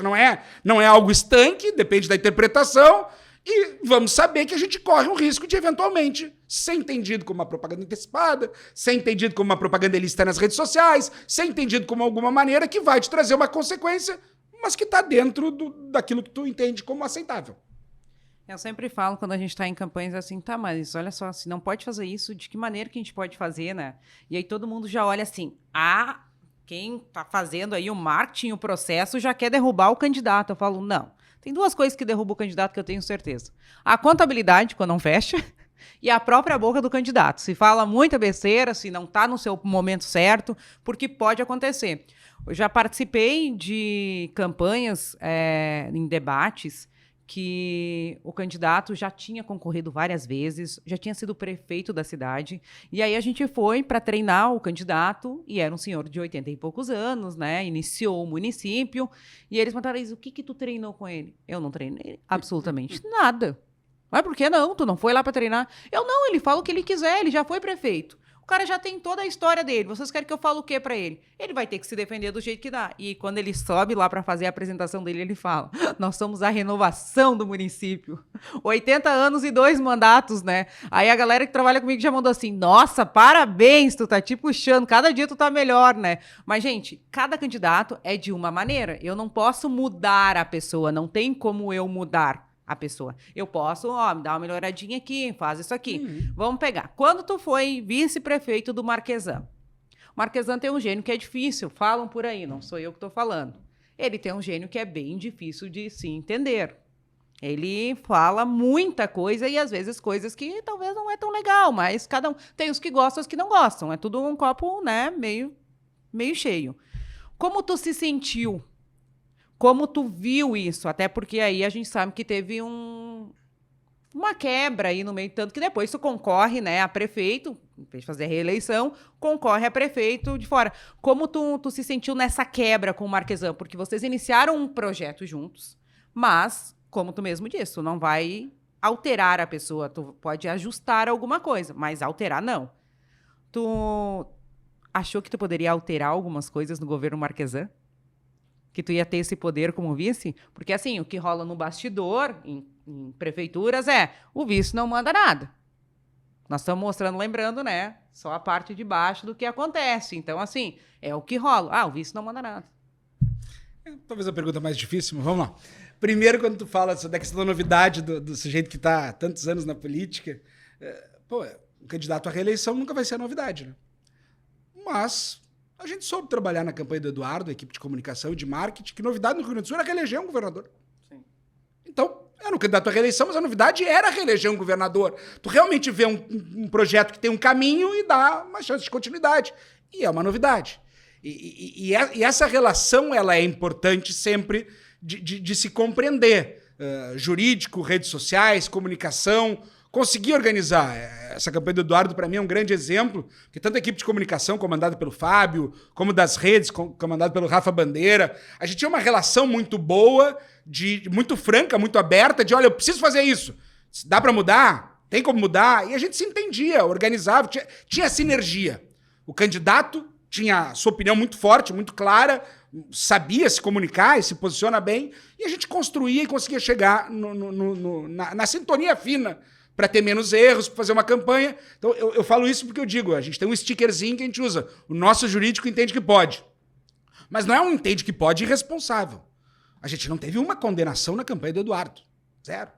não é algo estanque, depende da interpretação, e vamos saber que a gente corre um risco de, eventualmente, ser entendido como uma propaganda antecipada, ser entendido como uma propaganda ilícita nas redes sociais, ser entendido como alguma maneira que vai te trazer uma consequência, mas que está dentro daquilo que tu entende como aceitável. Eu sempre falo, quando a gente está em campanhas, assim, tá, mas olha só, se não pode fazer isso, de que maneira que a gente pode fazer, né? E aí todo mundo já olha assim, quem está fazendo aí o marketing, o processo, já quer derrubar o candidato. Eu falo, não. Tem duas coisas que derrubam o candidato que eu tenho certeza. A contabilidade, quando não fecha, e a própria boca do candidato. Se fala muita besteira, se não está no seu momento certo, porque pode acontecer. Eu já participei de campanhas em debates que o candidato já tinha concorrido várias vezes, já tinha sido prefeito da cidade, e aí a gente foi para treinar o candidato, e era um senhor de 80 e poucos anos, né, iniciou o município, e eles perguntaram, o que tu treinou com ele? Eu não treinei absolutamente nada. Mas por que não? Tu não foi lá para treinar? Eu não, ele fala o que ele quiser, ele já foi prefeito. O cara já tem toda a história dele. Vocês querem que eu fale o quê para ele? Ele vai ter que se defender do jeito que dá. E quando ele sobe lá para fazer a apresentação dele, ele fala, nós somos a renovação do município. 80 anos e 2 mandatos, né? Aí a galera que trabalha comigo já mandou assim, nossa, parabéns, tu tá te puxando, cada dia tu tá melhor, né? Mas, gente, cada candidato é de uma maneira. Eu não posso mudar a pessoa, não tem como eu mudar a pessoa. Eu posso, me dar uma melhoradinha aqui, faz isso aqui. Vamos pegar. Quando tu foi vice-prefeito do Marquesan, o Marquesan tem um gênio que é difícil, falam por aí, não sou eu que estou falando. Ele tem um gênio que é bem difícil de se entender. Ele fala muita coisa e, às vezes, coisas que talvez não é tão legal, mas cada um tem os que gostam e os que não gostam. É tudo um copo, né, meio cheio. Como tu se sentiu? Como tu viu isso? Até porque aí a gente sabe que teve uma quebra aí no meio, tanto que depois tu concorre, né, a prefeito, em vez de fazer a reeleição, concorre a prefeito de fora. Como tu se sentiu nessa quebra com o Marquesan? Porque vocês iniciaram um projeto juntos, mas, como tu mesmo disse, tu não vai alterar a pessoa, tu pode ajustar alguma coisa, mas alterar não. Tu achou que tu poderia alterar algumas coisas no governo Marquesan? Que tu ia ter esse poder como vice? Porque, assim, o que rola no bastidor, em prefeituras, o vice não manda nada. Nós estamos mostrando, lembrando, né, só a parte de baixo do que acontece. Então, assim, é o que rola. O vice não manda nada. Talvez a pergunta mais difícil, mas vamos lá. Primeiro, quando tu fala da questão da novidade do sujeito que está há tantos anos na política, um candidato à reeleição nunca vai ser novidade, né? Mas a gente soube trabalhar na campanha do Eduardo, a equipe de comunicação e de marketing, que novidade no Rio Grande do Sul era reeleger um governador. Sim. Então, era um candidato à reeleição, mas a novidade era reeleger um governador. Tu realmente vê um projeto que tem um caminho e dá uma chance de continuidade. E é uma novidade. E essa relação ela é importante sempre de se compreender. Jurídico, redes sociais, comunicação, conseguir organizar. Essa campanha do Eduardo, para mim, é um grande exemplo, que tanto a equipe de comunicação, comandada pelo Fábio, como das redes, comandada pelo Rafa Bandeira, a gente tinha uma relação muito boa, muito franca, muito aberta, de, olha, eu preciso fazer isso. Dá para mudar? tem como mudar. E a gente se entendia, organizava, tinha sinergia. O candidato tinha sua opinião muito forte, muito clara, sabia se comunicar e se posiciona bem, e a gente construía e conseguia chegar na sintonia fina para ter menos erros, para fazer uma campanha. Então, eu falo isso porque eu digo, a gente tem um stickerzinho que a gente usa. O nosso jurídico entende que pode. Mas não é um entende que pode irresponsável. A gente não teve uma condenação na campanha do Eduardo. Zero.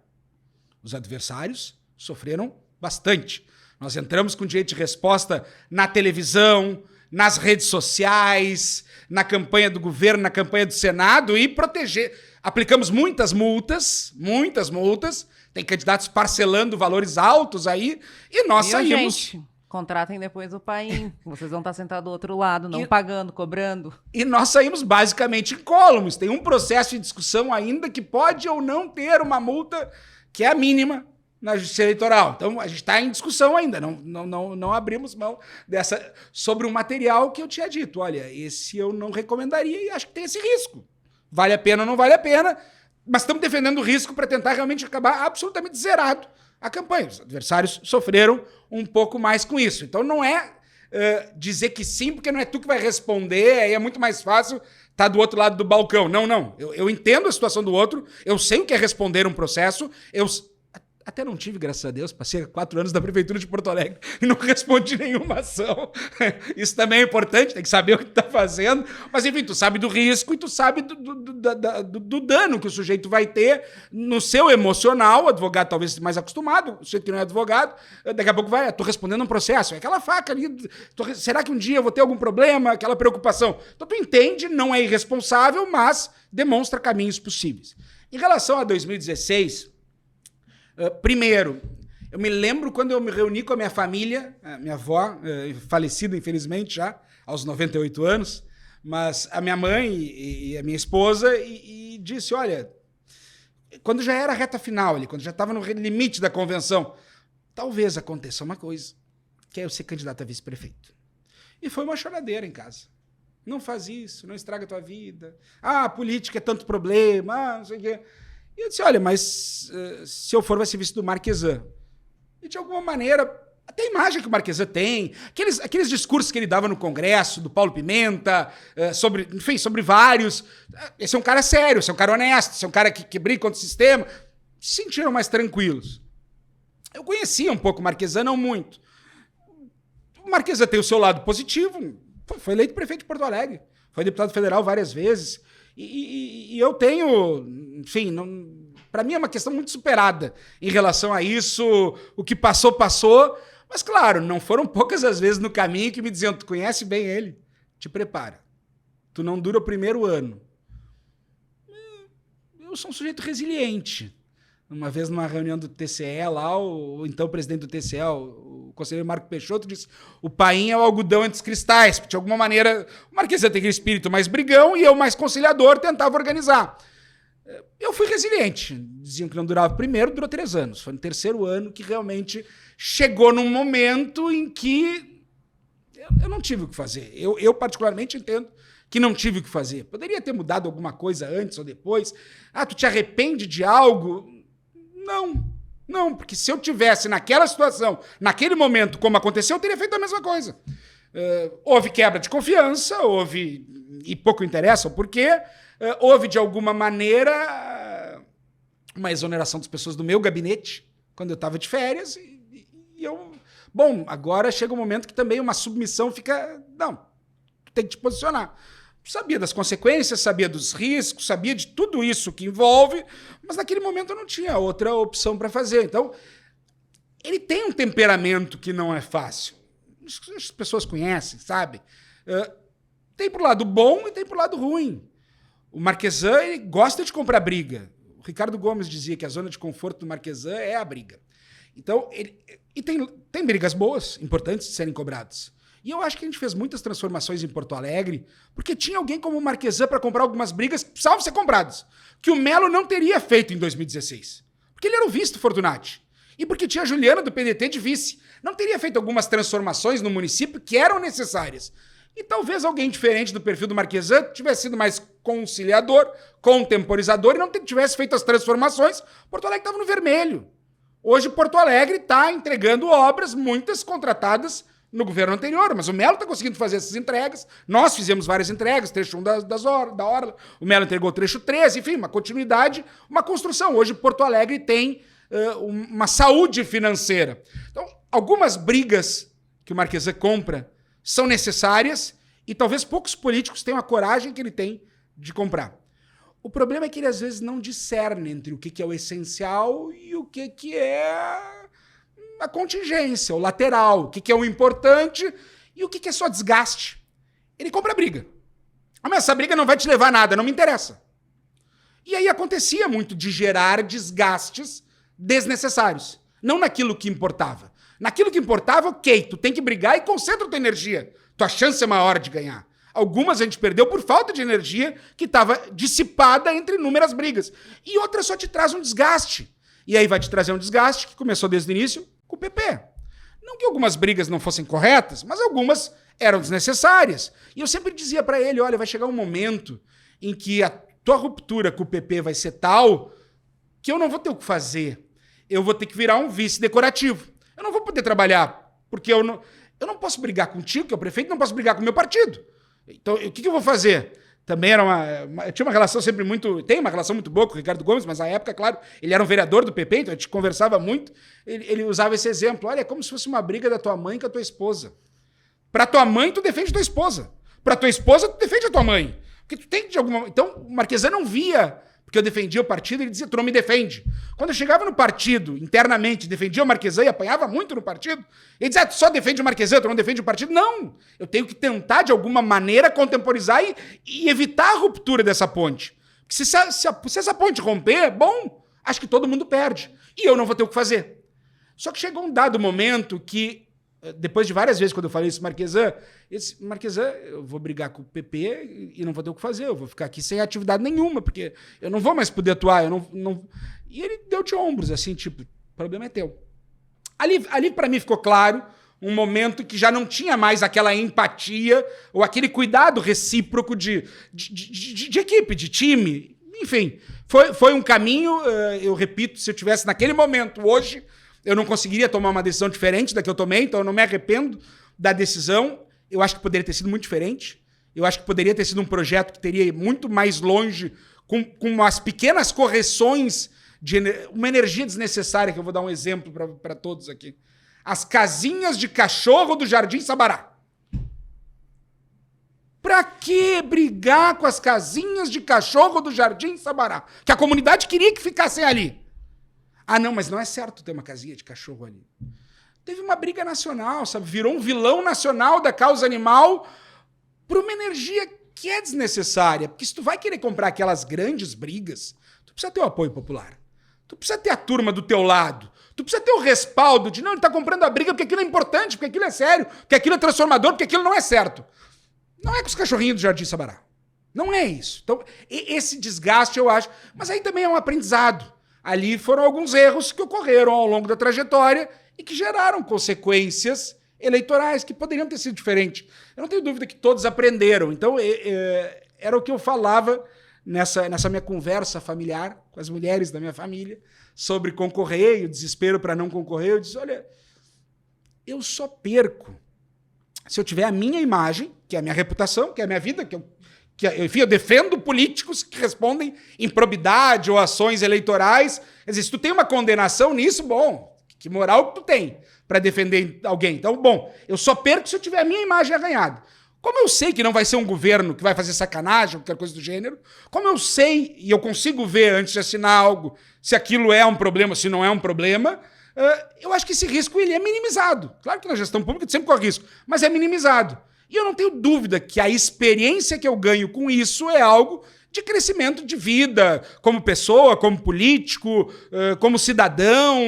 Os adversários sofreram bastante. Nós entramos com direito de resposta na televisão, nas redes sociais, na campanha do governo, na campanha do Senado e aplicamos muitas multas. Tem candidatos parcelando valores altos aí e nós saímos... Gente, contratem depois o Paim. Vocês vão estar sentados do outro lado, não pagando, cobrando. E nós saímos basicamente incólumes. Tem um processo de discussão ainda que pode ou não ter uma multa que é a mínima na Justiça Eleitoral. Então, a gente está em discussão ainda, não abrimos mão sobre um material que eu tinha dito. Olha, esse eu não recomendaria e acho que tem esse risco. Vale a pena ou não vale a pena, mas estamos defendendo o risco para tentar realmente acabar absolutamente zerado a campanha. Os adversários sofreram um pouco mais com isso. Então, não é dizer que sim, porque não é tu que vai responder, aí é muito mais fácil estar do outro lado do balcão. Não. Eu entendo a situação do outro, eu sei o que é responder um processo, até não tive, graças a Deus, passei 4 anos na Prefeitura de Porto Alegre e não respondi nenhuma ação. Isso também é importante, tem que saber o que está fazendo. Mas, enfim, tu sabe do risco e tu sabe do dano que o sujeito vai ter no seu emocional. O advogado talvez mais acostumado, o sujeito que não é advogado, daqui a pouco tô respondendo um processo. É aquela faca ali, será que um dia eu vou ter algum problema? Aquela preocupação. Então, tu entende, não é irresponsável, mas demonstra caminhos possíveis. Em relação a 2016... primeiro, eu me lembro quando eu me reuni com a minha família, a minha avó, falecida infelizmente já, aos 98 anos, mas a minha mãe e a minha esposa, e disse, olha, quando já era a reta final ali, quando já estava no limite da convenção, talvez aconteça uma coisa, que é eu ser candidato a vice-prefeito. E foi uma choradeira em casa. Não faz isso, não estraga a tua vida. A política é tanto problema, não sei o quê. E eu disse, olha, mas se eu for, vai ser vice do Marquesan. E de alguma maneira, até a imagem que o Marquesan tem, aqueles discursos que ele dava no Congresso, do Paulo Pimenta, sobre vários. Esse é um cara sério, esse é um cara honesto, esse é um cara que briga contra o sistema. Se sentiram mais tranquilos. Eu conhecia um pouco o Marquesan, não muito. O Marquesan tem o seu lado positivo, foi eleito prefeito de Porto Alegre, foi deputado federal várias vezes. E eu tenho, enfim, para mim é uma questão muito superada em relação a isso. O que passou, passou. Mas, claro, não foram poucas as vezes no caminho que me diziam, tu conhece bem ele, te prepara. Tu não dura o primeiro ano. Eu sou um sujeito resiliente. Uma vez numa reunião do TCE lá, o então presidente do TCE, o conselheiro Marco Peixoto, disse o Paim é o algodão entre os cristais. De alguma maneira, o Marquesan tem aquele espírito mais brigão e eu mais conciliador tentava organizar. Eu fui resiliente. Diziam que não durava o primeiro, durou 3 anos. Foi no 3º ano que realmente chegou num momento em que eu não tive o que fazer. Eu particularmente entendo que não tive o que fazer. Poderia ter mudado alguma coisa antes ou depois. Tu te arrepende de algo? Não, porque se eu tivesse naquela situação, naquele momento, como aconteceu, eu teria feito a mesma coisa. Houve quebra de confiança, e pouco interessa o porquê, houve de alguma maneira uma exoneração das pessoas do meu gabinete, quando eu estava de férias, e eu... Bom, agora chega um momento que também uma submissão fica... Não, tu tem que te posicionar. Sabia das consequências, sabia dos riscos, sabia de tudo isso que envolve, mas naquele momento eu não tinha outra opção para fazer. Então, ele tem um temperamento que não é fácil. As pessoas conhecem, sabe? Tem pro lado bom e tem pro lado ruim. O Marquesan, ele gosta de comprar briga. O Ricardo Gomes dizia que a zona de conforto do Marquesan é a briga. Então, tem brigas boas, importantes de serem cobradas. E eu acho que a gente fez muitas transformações em Porto Alegre, porque tinha alguém como o Marquesan para comprar algumas brigas que precisavam ser compradas, que o Melo não teria feito em 2016. Porque ele era o vice do Fortunati. E porque tinha a Juliana do PDT de vice. Não teria feito algumas transformações no município que eram necessárias. E talvez alguém diferente do perfil do Marquesan tivesse sido mais conciliador, contemporizador e não tivesse feito as transformações. Porto Alegre estava no vermelho. Hoje, Porto Alegre está entregando obras, muitas contratadas no governo anterior, mas o Melo está conseguindo fazer essas entregas. Nós fizemos várias entregas, trecho 1 da Orla, o Melo entregou o trecho 3, enfim, uma continuidade, uma construção. Hoje, Porto Alegre tem uma saúde financeira. Então, algumas brigas que o Marquesan compra são necessárias e talvez poucos políticos tenham a coragem que ele tem de comprar. O problema é que ele, às vezes, não discerne entre o que é o essencial e o que é a contingência, o lateral, o que é o importante e o que é só desgaste. Ele compra a briga. Mas essa briga não vai te levar a nada, não me interessa. E aí acontecia muito de gerar desgastes desnecessários. Não naquilo que importava. Naquilo que importava, ok, tu tem que brigar e concentra tua energia. Tua chance é maior de ganhar. Algumas a gente perdeu por falta de energia que estava dissipada entre inúmeras brigas. E outras só te traz um desgaste. E aí vai te trazer um desgaste que começou desde o início com o PP. Não que algumas brigas não fossem corretas, mas algumas eram desnecessárias. E eu sempre dizia para ele, olha, vai chegar um momento em que a tua ruptura com o PP vai ser tal que eu não vou ter o que fazer. Eu vou ter que virar um vice decorativo. Eu não vou poder trabalhar, porque eu não posso brigar contigo, que é o prefeito, não posso brigar com o meu partido. Então, o que eu vou fazer? Também era eu tinha uma relação sempre muito... Tem uma relação muito boa com o Ricardo Gomes, mas na época, claro, ele era um vereador do PP, então a gente conversava muito. Ele usava esse exemplo. Olha, é como se fosse uma briga da tua mãe com a tua esposa. Pra tua mãe, tu defende tua esposa. Pra tua esposa, tu defende a tua mãe. Porque tu tem de alguma... Então, o Marquesan não via... Porque eu defendia o partido, ele dizia, tu não me defende. Quando eu chegava no partido, internamente, defendia o Marquesan e apanhava muito no partido, ele dizia, tu só defende o Marquesan, tu não defende o partido? Não! Eu tenho que tentar, de alguma maneira, contemporizar e evitar a ruptura dessa ponte. Porque se essa ponte romper, bom, acho que todo mundo perde. E eu não vou ter o que fazer. Só que chegou um dado momento que, depois de várias vezes, quando eu falei isso, Marquesan, eu vou brigar com o PP e não vou ter o que fazer, eu vou ficar aqui sem atividade nenhuma, porque eu não vou mais poder atuar, E ele deu de ombros, assim, tipo, o problema é teu. Ali para mim ficou claro um momento que já não tinha mais aquela empatia ou aquele cuidado recíproco de equipe, de time, enfim. Foi um caminho, eu repito, se eu tivesse naquele momento, hoje, eu não conseguiria tomar uma decisão diferente da que eu tomei, então eu não me arrependo da decisão. Eu acho que poderia ter sido muito diferente. Eu acho que poderia ter sido um projeto que teria ido muito mais longe, com umas pequenas correções de uma energia desnecessária, que eu vou dar um exemplo para todos aqui. As casinhas de cachorro do Jardim Sabará. Pra que brigar com as casinhas de cachorro do Jardim Sabará? Que a comunidade queria que ficassem ali. Ah, não, mas não é certo ter uma casinha de cachorro ali. Teve uma briga nacional, sabe? Virou um vilão nacional da causa animal por uma energia que é desnecessária. Porque se tu vai querer comprar aquelas grandes brigas, tu precisa ter o apoio popular. Tu precisa ter a turma do teu lado. Tu precisa ter o respaldo de, não, ele tá comprando a briga porque aquilo é importante, porque aquilo é sério, porque aquilo é transformador, porque aquilo não é certo. Não é com os cachorrinhos do Jardim Sabará. Não é isso. Então, esse desgaste, eu acho... Mas aí também é um aprendizado. Ali foram alguns erros que ocorreram ao longo da trajetória e que geraram consequências eleitorais que poderiam ter sido diferentes. Eu não tenho dúvida que todos aprenderam. Então, era o que eu falava nessa minha conversa familiar com as mulheres da minha família sobre concorrer e o desespero para não concorrer. Eu disse, olha, eu só perco se eu tiver a minha imagem, que é a minha reputação, que é a minha vida, enfim, eu defendo políticos que respondem improbidade ou ações eleitorais. Quer dizer, se tu tem uma condenação nisso, bom, que moral que tu tem para defender alguém? Então, bom, eu só perco se eu tiver a minha imagem arranhada. Como eu sei que não vai ser um governo que vai fazer sacanagem ou qualquer coisa do gênero, como eu sei e eu consigo ver antes de assinar algo se aquilo é um problema, se não é um problema, eu acho que esse risco ele é minimizado. Claro que na gestão pública sempre corre risco, mas é minimizado. E eu não tenho dúvida que a experiência que eu ganho com isso é algo de crescimento de vida, como pessoa, como político, como cidadão,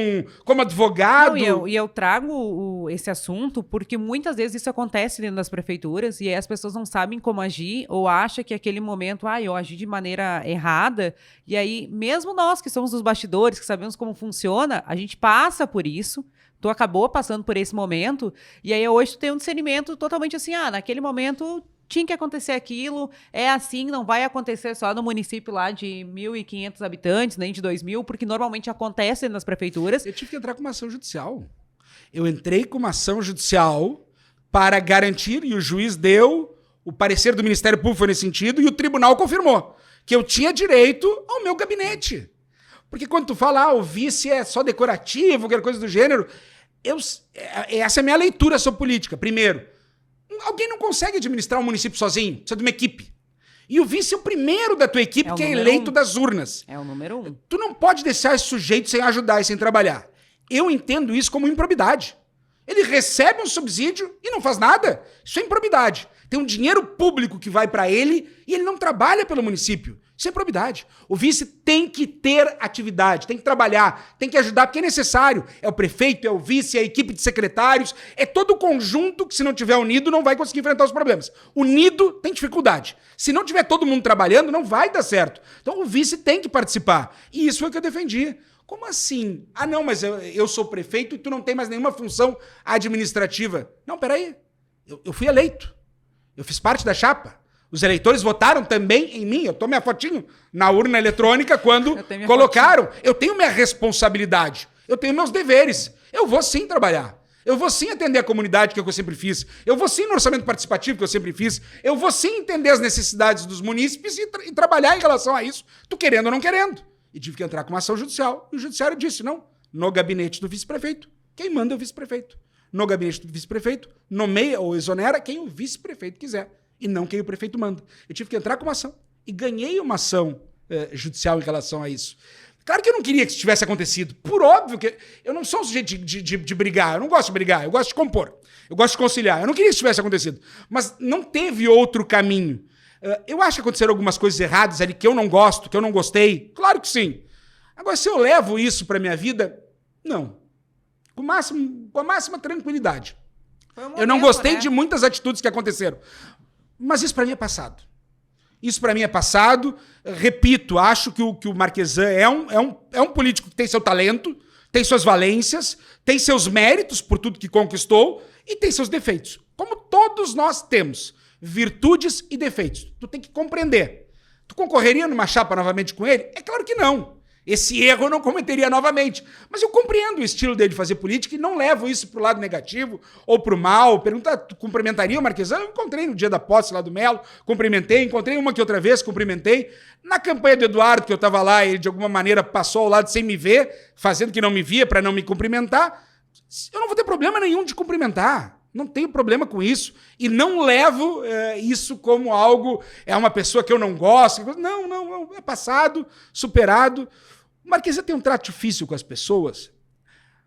como advogado. Não, eu trago esse assunto porque muitas vezes isso acontece dentro das prefeituras e aí as pessoas não sabem como agir ou acham que aquele momento, eu agi de maneira errada. E aí, mesmo nós que somos os bastidores, que sabemos como funciona, a gente passa por isso. Tu acabou passando por esse momento, e aí hoje tu tem um discernimento totalmente assim, naquele momento tinha que acontecer aquilo, é assim, não vai acontecer só no município lá de 1.500 habitantes, nem de 2.000, porque normalmente acontece nas prefeituras. Eu tive que entrar com uma ação judicial. Eu entrei com uma ação judicial para garantir, e o juiz deu, o parecer do Ministério Público foi nesse sentido, e o tribunal confirmou que eu tinha direito ao meu gabinete. Porque quando tu fala, o vice é só decorativo, qualquer coisa do gênero, essa é a minha leitura sobre política. Primeiro, alguém não consegue administrar um município sozinho, precisa de uma equipe. E o vice é o primeiro da tua equipe que é eleito das urnas. É o número 1. Tu não pode deixar esse sujeito sem ajudar e sem trabalhar. Eu entendo isso como improbidade. Ele recebe um subsídio e não faz nada. Isso é improbidade. Tem um dinheiro público que vai para ele e ele não trabalha pelo município. Isso é improbidade. O vice tem que ter atividade, tem que trabalhar, tem que ajudar, porque é necessário. É o prefeito, é o vice, é a equipe de secretários, é todo o conjunto que, se não tiver unido, não vai conseguir enfrentar os problemas. Unido tem dificuldade. Se não tiver todo mundo trabalhando, não vai dar certo. Então o vice tem que participar. E isso foi o que eu defendi. Como assim? Ah, não, mas eu sou prefeito e tu não tem mais nenhuma função administrativa. Não, peraí. Eu fui eleito. Eu fiz parte da chapa. Os eleitores votaram também em mim. Eu tô minha fotinho na urna eletrônica quando colocaram. Fotinho. Eu tenho minha responsabilidade. Eu tenho meus deveres. Eu vou sim trabalhar. Eu vou sim atender a comunidade, que é o que eu sempre fiz. Eu vou sim no orçamento participativo, que eu sempre fiz. Eu vou sim entender as necessidades dos munícipes e trabalhar em relação a isso, tu querendo ou não querendo. E tive que entrar com uma ação judicial. E o judiciário disse, não, no gabinete do vice-prefeito, quem manda é o vice-prefeito. No gabinete do vice-prefeito, nomeia ou exonera quem o vice-prefeito quiser. E não quem o prefeito manda. Eu tive que entrar com uma ação. E ganhei uma ação judicial em relação a isso. Claro que eu não queria que isso tivesse acontecido. Por óbvio que eu não sou um sujeito de brigar. Eu não gosto de brigar. Eu gosto de compor. Eu gosto de conciliar. Eu não queria que isso tivesse acontecido. Mas não teve outro caminho. Eu acho que aconteceram algumas coisas erradas ali que eu não gosto, que eu não gostei. Claro que sim. Agora, se eu levo isso para minha vida, não. Com a máxima tranquilidade. Eu não gostei de muitas atitudes que aconteceram. Mas isso para mim é passado. Isso para mim é passado. Repito, acho que o Marquesan é um político que tem seu talento, tem suas valências, tem seus méritos por tudo que conquistou e tem seus defeitos. Como todos nós temos. Virtudes e defeitos. Tu tem que compreender. Tu concorreria numa chapa novamente com ele? É claro que não. Esse erro eu não cometeria novamente. Mas eu compreendo o estilo dele de fazer política e não levo isso pro lado negativo ou pro mal. Pergunta, tu cumprimentaria o Marquesan? Eu encontrei no dia da posse lá do Melo, cumprimentei, encontrei uma que outra vez, cumprimentei. Na campanha do Eduardo, que eu tava lá, ele de alguma maneira passou ao lado sem me ver, fazendo que não me via para não me cumprimentar. Eu não vou ter problema nenhum de cumprimentar. Não tenho problema com isso. E não levo isso como algo... É uma pessoa que eu não gosto. Não. É passado, superado. O Marquesan tem um trato difícil com as pessoas,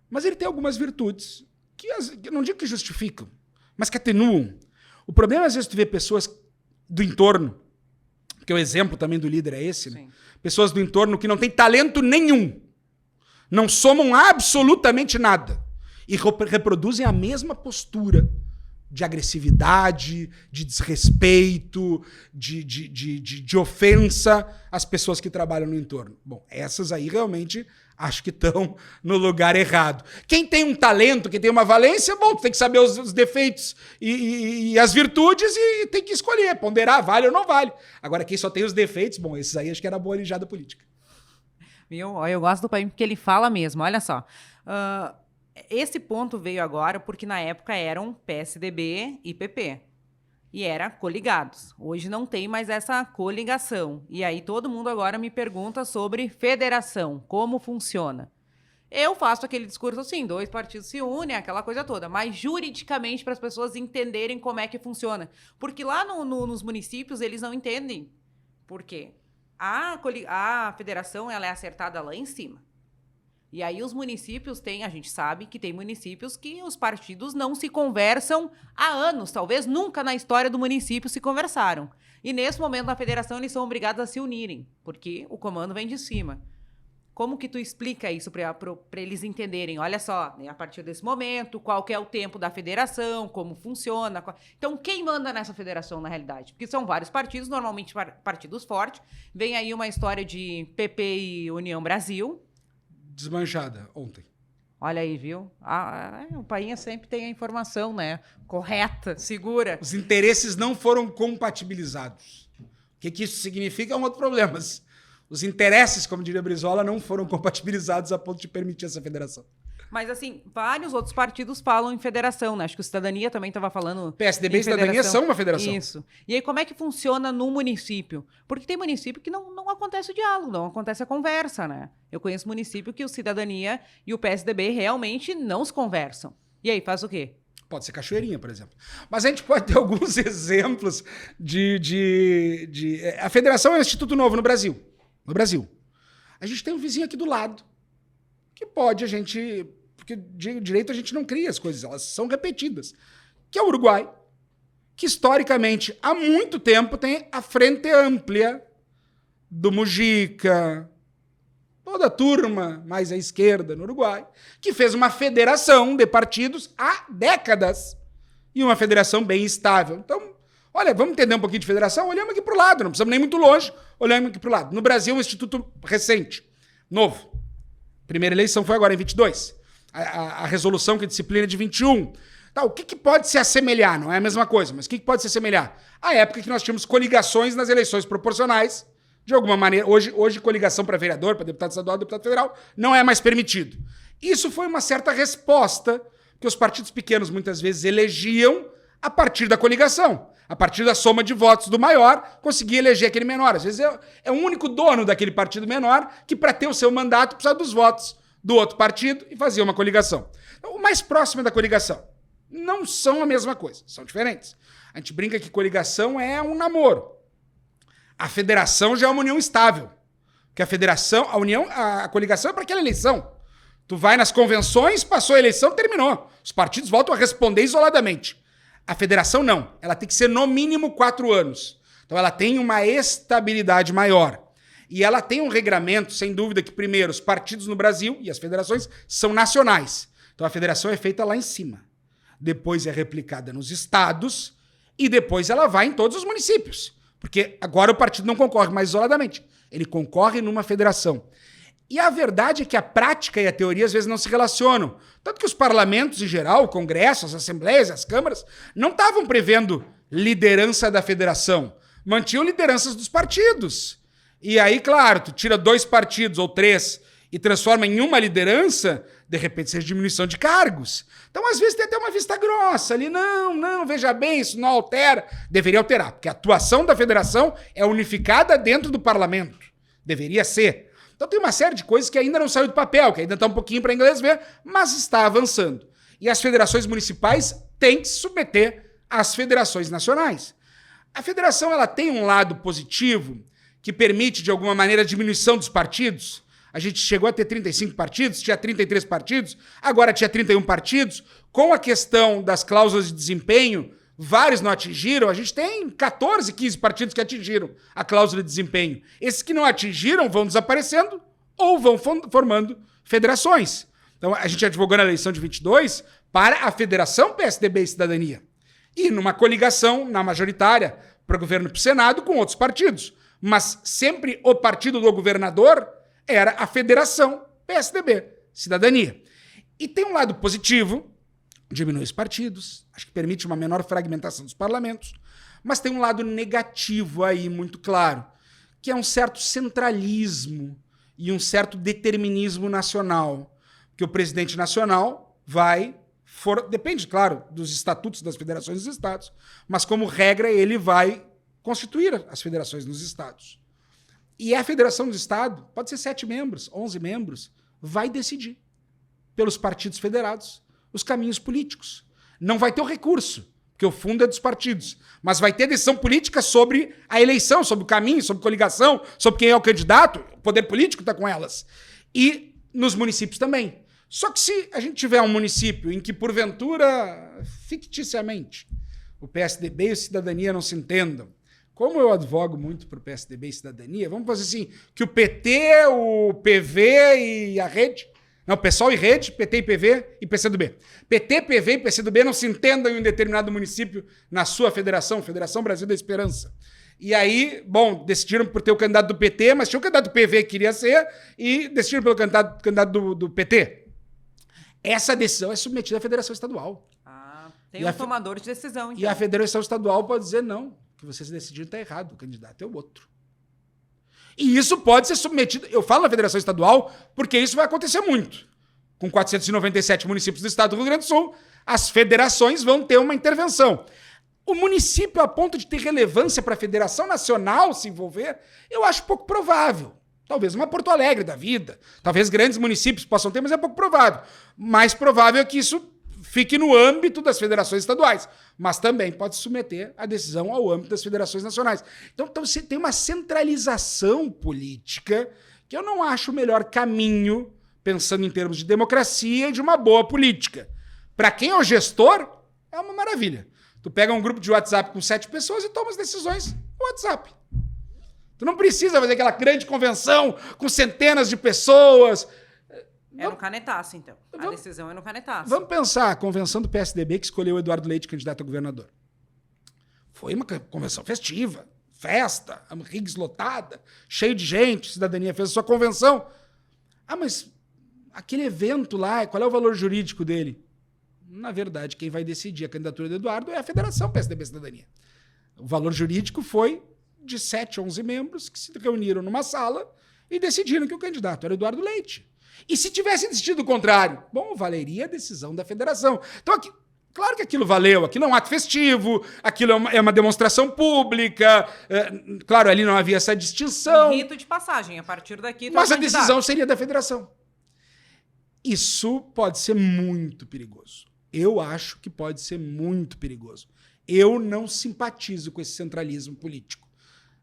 mas ele tem algumas virtudes que não digo que justificam, mas que atenuam. O problema, às vezes, tu vê pessoas do entorno, porque o exemplo também do líder é esse, né? Pessoas do entorno que não têm talento nenhum, não somam absolutamente nada, e reproduzem a mesma postura de agressividade, de desrespeito, de ofensa às pessoas que trabalham no entorno. Bom, essas aí realmente acho que estão no lugar errado. Quem tem um talento, quem tem uma valência, bom, tem que saber os defeitos e as virtudes e tem que escolher, ponderar, vale ou não vale. Agora, quem só tem os defeitos, bom, esses aí acho que era boa alijada política. Eu gosto do pai porque ele fala mesmo, olha só. Esse ponto veio agora porque na época eram PSDB e PP. E era coligados. Hoje não tem mais essa coligação. E aí todo mundo agora me pergunta sobre federação, como funciona. Eu faço aquele discurso assim, 2 partidos se unem, aquela coisa toda. Mas juridicamente para as pessoas entenderem como é que funciona. Porque lá nos municípios eles não entendem. Por quê? A federação ela é acertada lá em cima. E aí os municípios a gente sabe que tem municípios que os partidos não se conversam há anos, talvez nunca na história do município se conversaram. E nesse momento na federação eles são obrigados a se unirem, porque o comando vem de cima. Como que tu explica isso para eles entenderem? Olha só, a partir desse momento, qual que é o tempo da federação, como funciona. Então, quem manda nessa federação, na realidade? Porque são vários partidos, normalmente partidos fortes. Vem aí uma história de PP e União Brasil. Desmanchada ontem. Olha aí, viu? O Painha sempre tem a informação, né? Correta, segura. Os interesses não foram compatibilizados. O que isso significa é um outro problema. Mas os interesses, como diria Brizola, não foram compatibilizados a ponto de permitir essa federação. Mas, assim, vários outros partidos falam em federação, né? Acho que o Cidadania também estava falando. PSDB e Cidadania são uma federação. Isso. E aí, como é que funciona no município? Porque tem município que não acontece o diálogo, não acontece a conversa, né? Eu conheço município que o Cidadania e o PSDB realmente não se conversam. E aí, faz o quê? Pode ser Cachoeirinha, por exemplo. Mas a gente pode ter alguns exemplos A federação é um instituto novo no Brasil. No Brasil. A gente tem um vizinho aqui do lado que pode porque de direito a gente não cria as coisas, elas são repetidas. Que é o Uruguai, que historicamente, há muito tempo, tem a Frente Ampla do Mujica, toda a turma mais à esquerda no Uruguai, que fez uma federação de partidos há décadas. E uma federação bem estável. Então, olha, vamos entender um pouquinho de federação? Olhamos aqui para o lado, não precisamos nem muito longe, olhamos aqui para o lado. No Brasil, um instituto recente, novo. Primeira eleição foi agora, em 22. A resolução que disciplina é de 21. Tá, o que pode se assemelhar? Não é a mesma coisa, mas o que pode se assemelhar? A época que nós tínhamos coligações nas eleições proporcionais, de alguma maneira, hoje coligação para vereador, para deputado estadual, deputado federal, não é mais permitido. Isso foi uma certa resposta que os partidos pequenos muitas vezes elegiam a partir da coligação. A partir da soma de votos do maior, conseguia eleger aquele menor. Às vezes é o único dono daquele partido menor que, para ter o seu mandato, precisa dos votos do outro partido e fazia uma coligação. Então, o mais próximo da coligação. Não são a mesma coisa, são diferentes. A gente brinca que coligação é um namoro. A federação já é uma união estável. Porque a coligação é para aquela eleição. Tu vai nas convenções, passou a eleição, terminou. Os partidos voltam a responder isoladamente. A federação não. Ela tem que ser no mínimo 4 anos. Então ela tem uma estabilidade maior. E ela tem um regramento, sem dúvida, que primeiro os partidos no Brasil e as federações são nacionais. Então a federação é feita lá em cima. Depois é replicada nos estados e depois ela vai em todos os municípios. Porque agora o partido não concorre mais isoladamente. Ele concorre numa federação. E a verdade é que a prática e a teoria às vezes não se relacionam. Tanto que os parlamentos em geral, o Congresso, as assembleias, as câmaras, não estavam prevendo liderança da federação. Mantinham lideranças dos partidos. E aí, claro, tu tira 2 partidos ou 3 e transforma em uma liderança, de repente seja diminuição de cargos. Então, às vezes, tem até uma vista grossa ali. Não, veja bem, isso não altera. Deveria alterar, porque a atuação da federação é unificada dentro do parlamento. Deveria ser. Então, tem uma série de coisas que ainda não saiu do papel, que ainda está um pouquinho para inglês ver, mas está avançando. E as federações municipais têm que se submeter às federações nacionais. A federação ela tem um lado positivo que permite, de alguma maneira, a diminuição dos partidos. A gente chegou a ter 35 partidos, tinha 33 partidos, agora tinha 31 partidos. Com a questão das cláusulas de desempenho, vários não atingiram. A gente tem 14, 15 partidos que atingiram a cláusula de desempenho. Esses que não atingiram vão desaparecendo ou vão formando federações. Então, a gente advogou na eleição de 22 para a Federação PSDB e Cidadania. E numa coligação, na majoritária, para o governo e para o Senado, com outros partidos. Mas sempre o partido do governador era a Federação PSDB, Cidadania. E tem um lado positivo, diminui os partidos, acho que permite uma menor fragmentação dos parlamentos, mas tem um lado negativo aí muito claro, que é um certo centralismo e um certo determinismo nacional, que o presidente nacional depende, claro, dos estatutos das federações dos estados, mas como regra ele vai constituir as federações nos estados. E a federação do estado, pode ser 7 membros, 11 membros, vai decidir pelos partidos federados os caminhos políticos. Não vai ter o recurso, porque o fundo é dos partidos, mas vai ter decisão política sobre a eleição, sobre o caminho, sobre coligação, sobre quem é o candidato, o poder político está com elas. E nos municípios também. Só que se a gente tiver um município em que, porventura, ficticiamente, o PSDB e a Cidadania não se entendam, como eu advogo muito para o PSDB e Cidadania, vamos fazer assim, que o PT, o PV e a Rede, não, PSOL e Rede, PT e PV e PCdoB. PT, PV e PCdoB não se entendam em um determinado município na sua federação, Federação Brasil da Esperança. E aí, bom, decidiram por ter o candidato do PT, mas tinha o candidato do PV que queria ser, e decidiram pelo candidato do PT. Essa decisão é submetida à Federação Estadual. Tem um tomador de decisão, então. E a Federação Estadual pode dizer não, o que vocês decidiram está errado, o candidato é o outro. E isso pode ser submetido, eu falo na Federação Estadual porque isso vai acontecer muito. Com 497 municípios do estado do Rio Grande do Sul, as federações vão ter uma intervenção. O município, a ponto de ter relevância para a Federação Nacional se envolver, eu acho pouco provável. Talvez uma Porto Alegre da vida, talvez grandes municípios possam ter, mas é pouco provável. Mais provável é que isso fique no âmbito das federações estaduais, mas também pode submeter a decisão ao âmbito das federações nacionais. Então você tem uma centralização política que eu não acho o melhor caminho, pensando em termos de democracia e de uma boa política. Para quem é o gestor, é uma maravilha. Tu pega um grupo de WhatsApp com 7 pessoas e toma as decisões no WhatsApp. Tu não precisa fazer aquela grande convenção com centenas de pessoas. É no canetaço, então. A decisão é no canetaço. Vamos pensar, a convenção do PSDB que escolheu o Eduardo Leite candidato a governador. Foi uma convenção festiva, festa, rigs lotada, cheio de gente, cidadania fez a sua convenção. Mas aquele evento lá, qual é o valor jurídico dele? Na verdade, quem vai decidir a candidatura do Eduardo é a Federação PSDB Cidadania. O valor jurídico foi de 7 a 11 membros que se reuniram numa sala e decidiram que o candidato era o Eduardo Leite. E se tivesse decidido o contrário, bom, valeria a decisão da federação. Então, claro que aquilo valeu, aquilo é um ato festivo, aquilo é uma demonstração pública, claro, ali não havia essa distinção. Um rito de passagem, a partir daqui... Mas a decisão seria da federação. Isso pode ser muito perigoso. Eu acho que pode ser muito perigoso. Eu não simpatizo com esse centralismo político.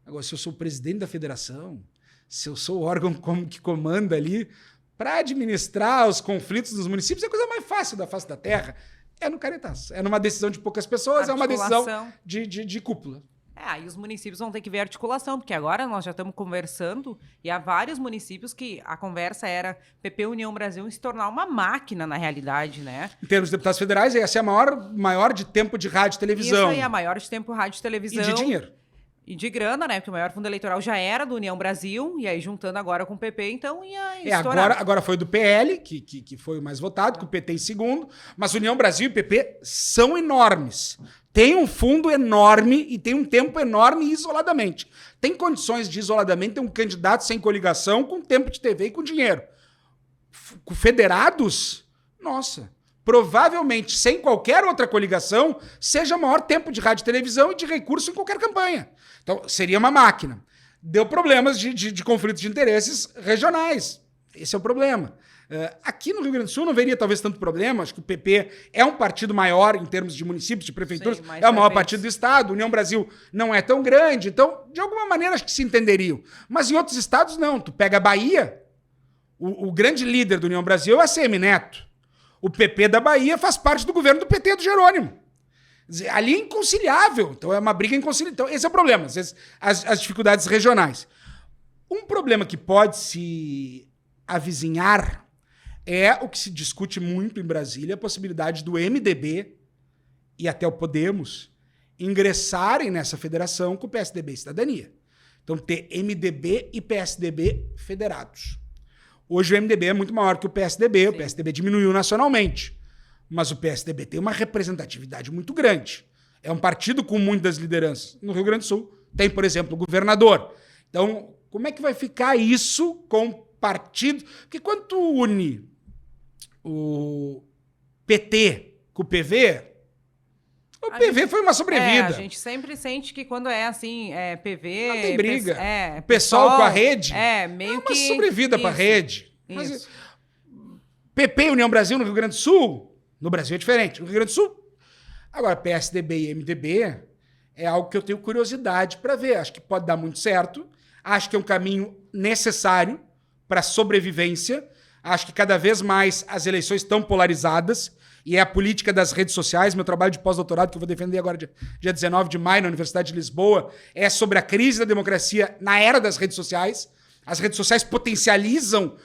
Agora, se eu sou o presidente da federação, se eu sou o órgão que comanda ali, para administrar os conflitos dos municípios, é a coisa mais fácil da face da terra. É no canetaço. É numa decisão de poucas pessoas, é uma decisão de cúpula. Aí os municípios vão ter que ver a articulação, porque agora nós já estamos conversando e há vários municípios que a conversa era PP União Brasil se tornar uma máquina na realidade, né? Em termos de deputados federais, essa é a maior de tempo de rádio e televisão. Isso aí é a maior de tempo rádio e televisão. E de dinheiro. E de grana, né? Porque o maior fundo eleitoral já era do União Brasil, e aí juntando agora com o PP, então ia estourar. Agora foi do PL, que foi o mais votado, com o PT em segundo, mas União Brasil e PP são enormes. Tem um fundo enorme e tem um tempo enorme isoladamente. Tem condições de isoladamente ter um candidato sem coligação, com tempo de TV e com dinheiro. Federados, nossa... provavelmente, sem qualquer outra coligação, seja maior tempo de rádio e televisão e de recurso em qualquer campanha. Então, seria uma máquina. Deu problemas de conflitos de interesses regionais. Esse é o problema. Aqui no Rio Grande do Sul não veria talvez tanto problema. Acho que o PP é um partido maior em termos de municípios, de prefeituras. Sim, é o maior partido do estado. União Brasil não é tão grande. Então, de alguma maneira, acho que se entenderiam. Mas em outros estados, não. Tu pega a Bahia, o grande líder do União Brasil é a ACM Neto. O PP da Bahia faz parte do governo do PT do Jerônimo. Ali é inconciliável. Então é uma briga inconciliável. Então esse é o problema, as dificuldades regionais. Um problema que pode se avizinhar é o que se discute muito em Brasília, a possibilidade do MDB e até o Podemos ingressarem nessa federação com o PSDB e Cidadania. Então ter MDB e PSDB federados. Hoje o MDB é muito maior que o PSDB, o PSDB diminuiu nacionalmente, mas o PSDB tem uma representatividade muito grande. É um partido com muitas lideranças. No Rio Grande do Sul tem, por exemplo, o governador. Então, como é que vai ficar isso com partido? Porque quando tu une o PT com o PV, o PV foi uma sobrevida. A gente sempre sente que quando é assim, PV... Não tem briga. O pessoal com a rede meio uma sobrevida para a rede. Mas, PP e União Brasil no Rio Grande do Sul, no Brasil é diferente. No Rio Grande do Sul, agora PSDB e MDB é algo que eu tenho curiosidade para ver. Acho que pode dar muito certo. Acho que é um caminho necessário para a sobrevivência. Acho que cada vez mais as eleições estão polarizadas. E é a política das redes sociais. Meu trabalho de pós-doutorado, que eu vou defender agora dia 19 de maio na Universidade de Lisboa, é sobre a crise da democracia na era das redes sociais. As redes sociais potencializam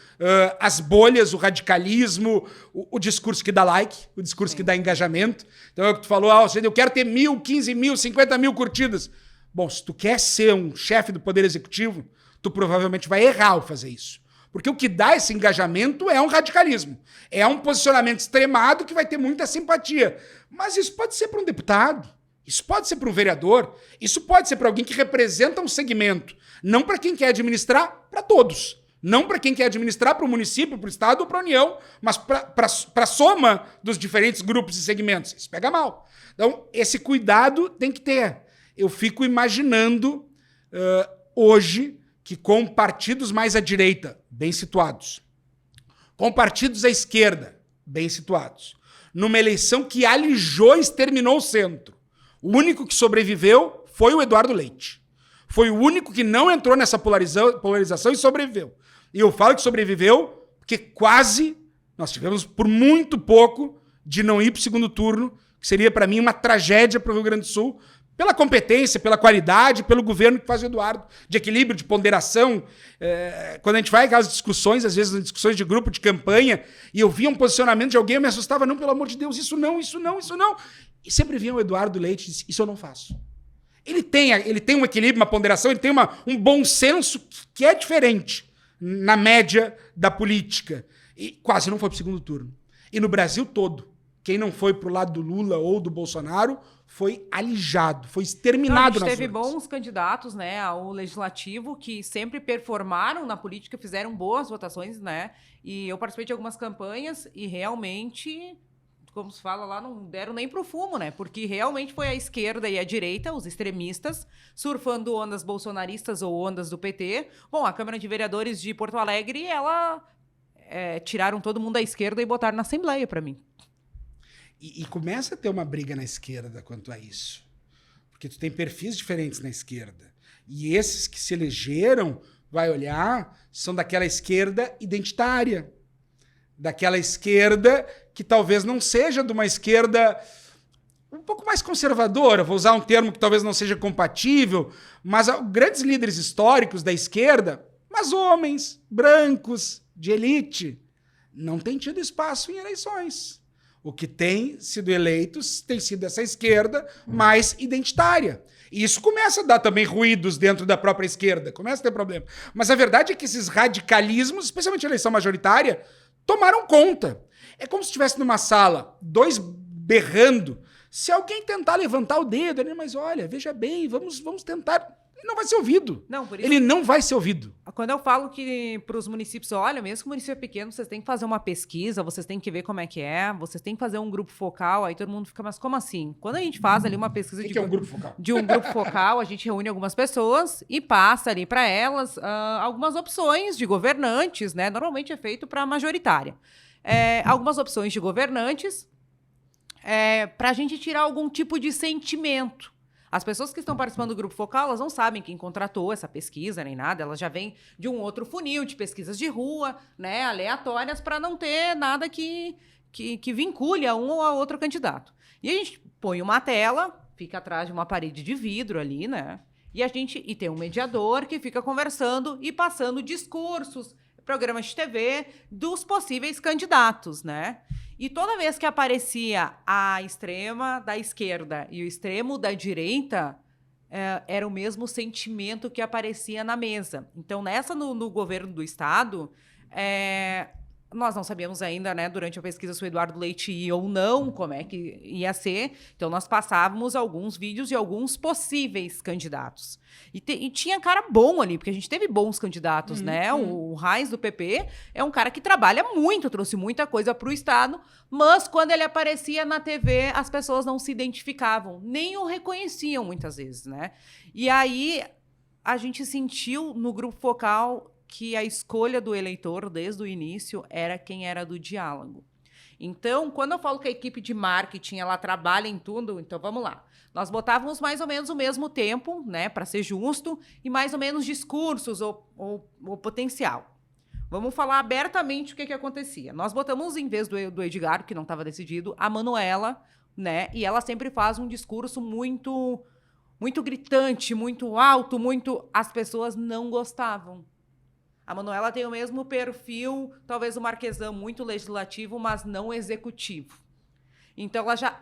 as bolhas, o radicalismo, o discurso que dá like, o discurso que dá engajamento. Então é o que tu falou, eu quero ter 1.000, 15.000, 50.000 curtidas. Bom, se tu quer ser um chefe do Poder Executivo, tu provavelmente vai errar ao fazer isso. Porque o que dá esse engajamento é um radicalismo. É um posicionamento extremado que vai ter muita simpatia. Mas isso pode ser para um deputado, isso pode ser para um vereador, isso pode ser para alguém que representa um segmento. Não para quem quer administrar, para todos. Não para quem quer administrar para o município, para o estado ou para a União, mas para a soma dos diferentes grupos e segmentos. Isso pega mal. Então, esse cuidado tem que ter. Eu fico imaginando hoje que com partidos mais à direita, bem situados, com partidos à esquerda, bem situados, numa eleição que alijou e exterminou o centro, o único que sobreviveu foi o Eduardo Leite. Foi o único que não entrou nessa polarização e sobreviveu. E eu falo que sobreviveu porque quase nós tivemos por muito pouco de não ir para o segundo turno, que seria para mim uma tragédia para o Rio Grande do Sul, pela competência, pela qualidade, pelo governo que faz o Eduardo, de equilíbrio, de ponderação. Quando a gente vai aquelas discussões, às vezes discussões de grupo, de campanha, e eu via um posicionamento de alguém, eu me assustava, não, pelo amor de Deus, isso não, isso não, isso não. E sempre vinha o Eduardo Leite e disse, isso eu não faço. Ele tem um equilíbrio, uma ponderação, ele tem um bom senso que é diferente na média da política. E quase não foi para o segundo turno. E no Brasil todo, quem não foi para o lado do Lula ou do Bolsonaro foi alijado, foi exterminado nas urnas. Teve bons candidatos, né, ao legislativo que sempre performaram na política, fizeram boas votações, né? E eu participei de algumas campanhas e realmente, como se fala lá, não deram nem pro fumo, né? Porque realmente foi a esquerda e a direita, os extremistas, surfando ondas bolsonaristas ou ondas do PT. Bom, a Câmara de Vereadores de Porto Alegre, tiraram todo mundo da esquerda e botaram na Assembleia para mim. E começa a ter uma briga na esquerda quanto a isso. Porque tu tem perfis diferentes na esquerda. E esses que se elegeram, vai olhar, são daquela esquerda identitária. Daquela esquerda que talvez não seja de uma esquerda um pouco mais conservadora, vou usar um termo que talvez não seja compatível, mas grandes líderes históricos da esquerda, mas homens, brancos, de elite, não têm tido espaço em eleições. O que tem sido eleitos tem sido essa esquerda mais identitária. E isso começa a dar também ruídos dentro da própria esquerda, começa a ter problema. Mas a verdade é que esses radicalismos, especialmente a eleição majoritária, tomaram conta. É como se estivesse numa sala, dois berrando. Se alguém tentar levantar o dedo, mas olha, veja bem, vamos tentar. Ele não vai ser ouvido. Não, por isso, ele não vai ser ouvido. Quando eu falo que para os municípios, olha, mesmo que o município é pequeno, vocês têm que fazer uma pesquisa, vocês têm que ver como é que é, vocês têm que fazer um grupo focal, aí todo mundo fica, mas como assim? Quando a gente faz ali uma pesquisa que é um grupo focal? De um grupo focal, a gente reúne algumas pessoas e passa ali para elas algumas opções de governantes, né? Normalmente é feito para a majoritária. Algumas opções de governantes para a gente tirar algum tipo de sentimento. As pessoas que estão participando do grupo focal, elas não sabem quem contratou essa pesquisa nem nada, elas já vêm de um outro funil de pesquisas de rua, né, aleatórias, para não ter nada que vincule a um ou a outro candidato. E a gente põe uma tela, fica atrás de uma parede de vidro ali, né? E tem um mediador que fica conversando e passando discursos, programas de TV dos possíveis candidatos, né? E toda vez que aparecia a extrema da esquerda e o extremo da direita, era o mesmo sentimento que aparecia na mesa. Então, no governo do Estado, nós não sabíamos ainda, né, durante a pesquisa se o Eduardo Leite ia ou não, como é que ia ser. Então, nós passávamos alguns vídeos de alguns possíveis candidatos. E tinha cara bom ali, porque a gente teve bons candidatos, né? O Reis, do PP, é um cara que trabalha muito, trouxe muita coisa para o Estado, mas quando ele aparecia na TV, as pessoas não se identificavam, nem o reconheciam muitas vezes, né? E aí, a gente sentiu no grupo focal que a escolha do eleitor, desde o início, era quem era do diálogo. Então, quando eu falo que a equipe de marketing ela trabalha em tudo, então vamos lá. Nós botávamos mais ou menos o mesmo tempo, né, para ser justo, e mais ou menos discursos ou potencial. Vamos falar abertamente o que acontecia. Nós botamos, em vez do Edgar, que não estava decidido, a Manuela, né, e ela sempre faz um discurso muito, muito gritante, muito alto, as pessoas não gostavam. A Manuela tem o mesmo perfil, talvez o Marquesan, muito legislativo, mas não executivo. Então, ela já...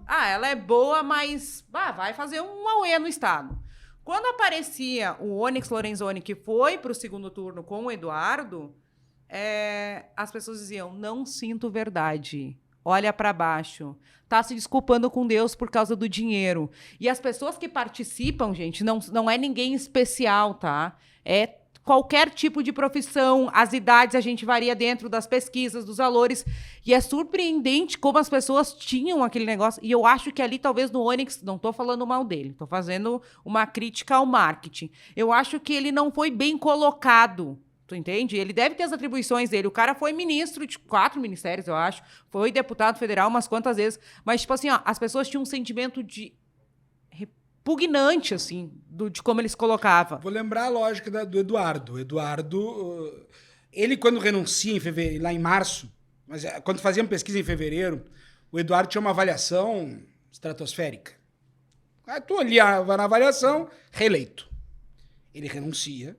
ela é boa, mas vai fazer um auê no Estado. Quando aparecia o Onyx Lorenzoni, que foi para o segundo turno com o Eduardo, as pessoas diziam, não sinto verdade. Olha para baixo. Tá se desculpando com Deus por causa do dinheiro. E as pessoas que participam, gente, não é ninguém especial, tá? É qualquer tipo de profissão, as idades a gente varia dentro das pesquisas, dos valores. E é surpreendente como as pessoas tinham aquele negócio. E eu acho que ali, talvez, no Onyx, não estou falando mal dele, estou fazendo uma crítica ao marketing. Eu acho que ele não foi bem colocado. Tu entende? Ele deve ter as atribuições dele. O cara foi ministro de 4 ministérios, eu acho. Foi deputado federal umas quantas vezes. Mas, tipo assim, ó, as pessoas tinham um sentimento de repugnante, assim, de como ele se colocava. Vou lembrar a lógica do Eduardo. O Eduardo, ele quando renuncia em fevereiro, lá em março, mas quando fazíamos pesquisa em fevereiro, o Eduardo tinha uma avaliação estratosférica. Aí tu olhava na avaliação, reeleito. Ele renuncia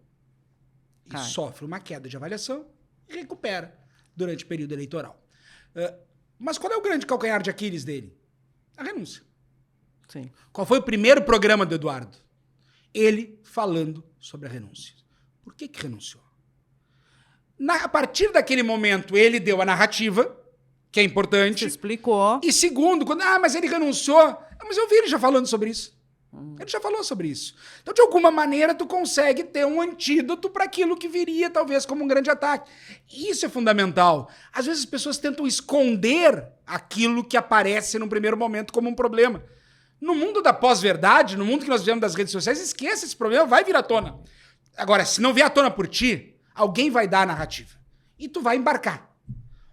e sofre uma queda de avaliação e recupera durante o período eleitoral. Mas qual é o grande calcanhar de Aquiles dele? A renúncia. Sim. Qual foi o primeiro programa do Eduardo? Ele falando sobre a renúncia. Por que renunciou? A partir daquele momento, ele deu a narrativa, que é importante. Se explicou. E segundo, mas ele renunciou. Mas eu vi ele já falando sobre isso. Ele já falou sobre isso. Então, de alguma maneira, tu consegue ter um antídoto para aquilo que viria, talvez, como um grande ataque. Isso é fundamental. Às vezes as pessoas tentam esconder aquilo que aparece num primeiro momento como um problema. No mundo da pós-verdade, no mundo que nós vivemos das redes sociais, esqueça esse problema, vai vir à tona. Agora, se não vier à tona por ti, alguém vai dar a narrativa. E tu vai embarcar.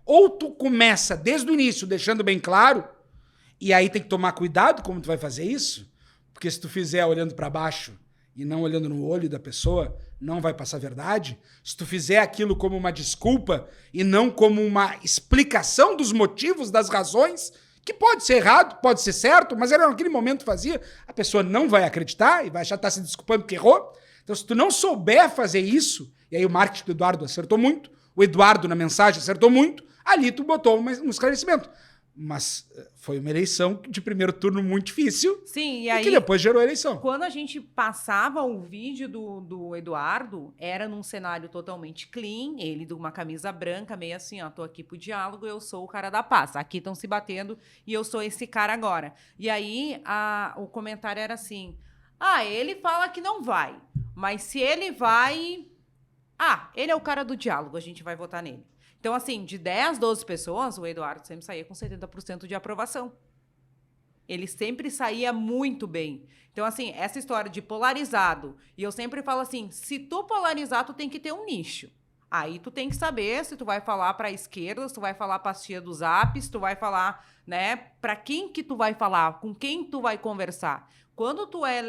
Ou tu começa desde o início, deixando bem claro, e aí tem que tomar cuidado como tu vai fazer isso, porque se tu fizer olhando para baixo e não olhando no olho da pessoa, não vai passar verdade. Se tu fizer aquilo como uma desculpa e não como uma explicação dos motivos, das razões, que pode ser errado, pode ser certo, mas era naquele momento fazia, a pessoa não vai acreditar e vai achar que tá se desculpando porque errou. Então, se tu não souber fazer isso, e aí o marketing do Eduardo acertou muito, o Eduardo na mensagem acertou muito, ali tu botou um esclarecimento. Mas foi uma eleição de primeiro turno muito difícil. Sim, e aí, que depois gerou a eleição. Quando a gente passava o vídeo do Eduardo, era num cenário totalmente clean, ele de uma camisa branca, meio assim, ó, tô aqui pro diálogo, eu sou o cara da paz. Aqui estão se batendo e eu sou esse cara agora. E aí o comentário era assim, ele fala que não vai, mas se ele vai... ele é o cara do diálogo, a gente vai votar nele. Então, assim, de 10, 12 pessoas, o Eduardo sempre saía com 70% de aprovação. Ele sempre saía muito bem. Então, assim, essa história de polarizado, e eu sempre falo assim, se tu polarizar, tu tem que ter um nicho. Aí tu tem que saber se tu vai falar para a esquerda, se tu vai falar para a tia do Zap, se tu vai falar, né, para quem que tu vai falar, com quem tu vai conversar. Quando tu é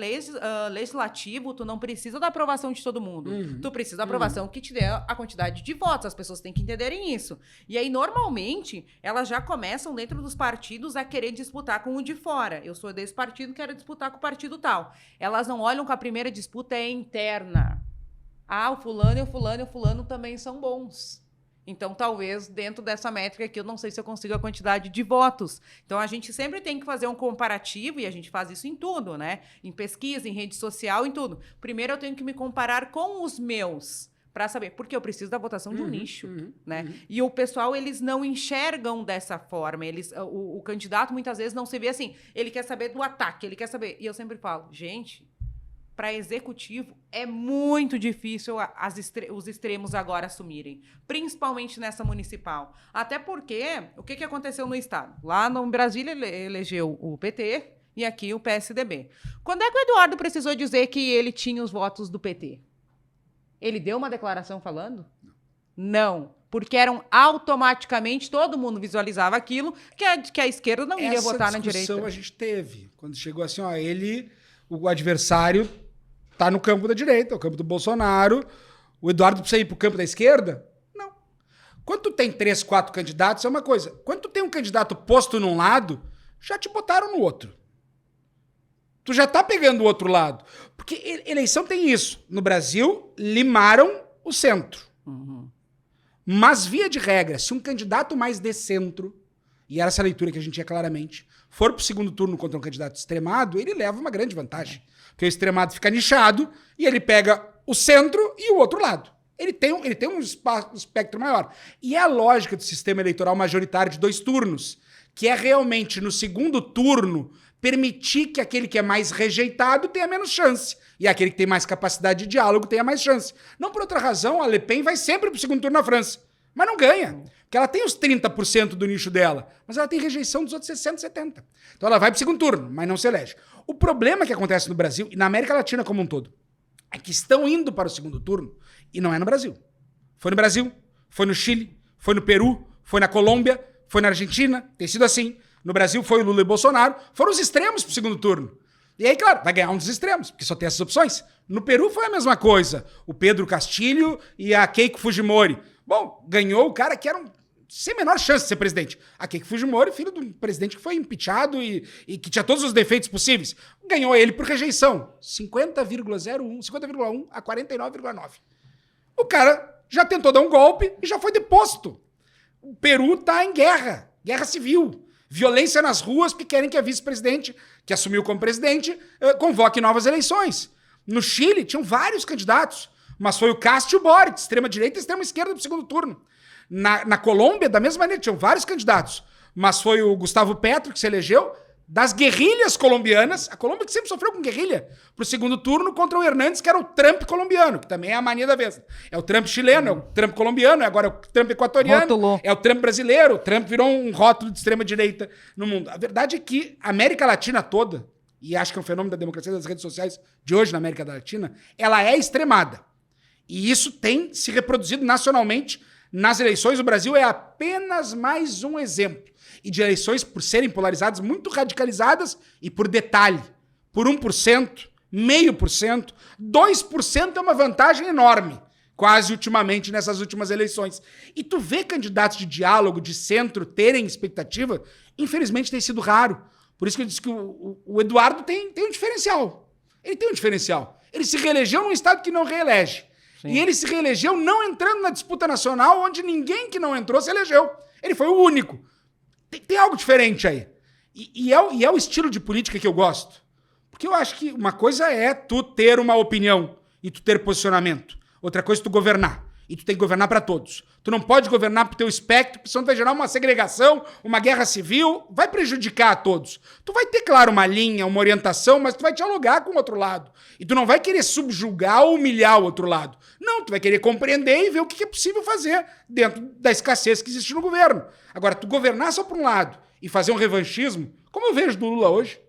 legislativo, tu não precisa da aprovação de todo mundo. Tu precisa da aprovação que te dê a quantidade de votos. As pessoas têm que entenderem isso. E aí, normalmente, elas já começam dentro dos partidos a querer disputar com o de fora. Eu sou desse partido, quero disputar com o partido tal. Elas não olham que a primeira disputa é interna. O fulano e o fulano também são bons. Então, talvez, dentro dessa métrica aqui, eu não sei se eu consigo a quantidade de votos. Então, a gente sempre tem que fazer um comparativo, e a gente faz isso em tudo, né? Em pesquisa, em rede social, em tudo. Primeiro, eu tenho que me comparar com os meus, para saber, porque eu preciso da votação de um nicho, né? E o pessoal, eles não enxergam dessa forma. O candidato, muitas vezes, não se vê assim. Ele quer saber do ataque, ele quer saber... E eu sempre falo, gente... Para executivo, é muito difícil os extremos agora assumirem, principalmente nessa municipal. Até porque, o que aconteceu no estado? Lá no Brasília, elegeu o PT e aqui o PSDB. Quando é que o Eduardo precisou dizer que ele tinha os votos do PT? Ele deu uma declaração falando? Não. Porque eram automaticamente, todo mundo visualizava aquilo, que a esquerda não iria votar na direita. Essa discussão a gente teve, quando chegou assim, o adversário tá no campo da direita, o campo do Bolsonaro. O Eduardo precisa ir pro campo da esquerda? Não. Quando tu tem 3, 4 candidatos, é uma coisa. Quando tu tem um candidato posto num lado, já te botaram no outro. Tu já tá pegando o outro lado. Porque eleição tem isso. No Brasil, limaram o centro. Mas, via de regra, se um candidato mais de centro, e era essa leitura que a gente tinha claramente, for pro segundo turno contra um candidato extremado, ele leva uma grande vantagem. Porque o extremado fica nichado e ele pega o centro e o outro lado. Ele tem um espectro maior. E é a lógica do sistema eleitoral majoritário de 2 turnos, que é realmente, no segundo turno, permitir que aquele que é mais rejeitado tenha menos chance. E aquele que tem mais capacidade de diálogo tenha mais chance. Não por outra razão, a Le Pen vai sempre pro segundo turno na França. Mas não ganha. Porque ela tem os 30% do nicho dela, mas ela tem rejeição dos outros 60%, 70%. Então ela vai pro segundo turno, mas não se elege. O problema que acontece no Brasil, e na América Latina como um todo, é que estão indo para o segundo turno e não é no Brasil. Foi no Brasil, foi no Chile, foi no Peru, foi na Colômbia, foi na Argentina, tem sido assim. No Brasil foi o Lula e Bolsonaro, foram os extremos pro segundo turno. E aí, claro, vai ganhar um dos extremos, porque só tem essas opções. No Peru foi a mesma coisa. O Pedro Castilho e a Keiko Fujimori. Bom, ganhou o cara que era sem menor chance de ser presidente. A Keiko Fujimori, filho de um presidente que foi impeachado e que tinha todos os defeitos possíveis. Ganhou ele por rejeição. 50,1 a 49,9. O cara já tentou dar um golpe e já foi deposto. O Peru tá em guerra civil. Violência nas ruas porque querem que a vice-presidente, que assumiu como presidente, convoque novas eleições. No Chile, tinham vários candidatos, mas foi o Cássio Boric, extrema-direita e extrema-esquerda, pro segundo turno. Na Colômbia, da mesma maneira, tinham vários candidatos, mas foi o Gustavo Petro que se elegeu, das guerrilhas colombianas, a Colômbia que sempre sofreu com guerrilha, pro segundo turno contra o Hernández, que era o Trump colombiano, que também é a mania da vez. É o Trump chileno, é o Trump colombiano, agora é o Trump equatoriano, Rotulou. é o Trump brasileiro, o Trump virou um rótulo de extrema-direita no mundo. A verdade é que a América Latina toda, e acho que é um fenômeno da democracia das redes sociais de hoje na América Latina, ela é extremada. E isso tem se reproduzido nacionalmente nas eleições. O Brasil é apenas mais um exemplo. E de eleições, por serem polarizadas, muito radicalizadas e por detalhe. Por 1%, 0,5%, 2% é uma vantagem enorme, quase ultimamente nessas últimas eleições. E tu vê candidatos de diálogo, de centro, terem expectativa, infelizmente tem sido raro. Por isso que eu disse que o Eduardo tem um diferencial. Ele tem um diferencial. Ele se reelegeu num estado que não reelege. Sim. E ele se reelegeu não entrando na disputa nacional, onde ninguém que não entrou se elegeu. Ele foi o único. Tem algo diferente aí. E é o estilo de política que eu gosto. Porque eu acho que uma coisa é tu ter uma opinião e tu ter posicionamento. Outra coisa é tu governar. E tu tem que governar para todos. Tu não pode governar pro teu espectro, porque senão tu vai gerar uma segregação, uma guerra civil, vai prejudicar a todos. Tu vai ter, claro, uma linha, uma orientação, mas tu vai dialogar com o outro lado. E tu não vai querer subjugar ou humilhar o outro lado. Não, tu vai querer compreender e ver o que é possível fazer dentro da escassez que existe no governo. Agora, tu governar só por um lado e fazer um revanchismo, como eu vejo do Lula hoje,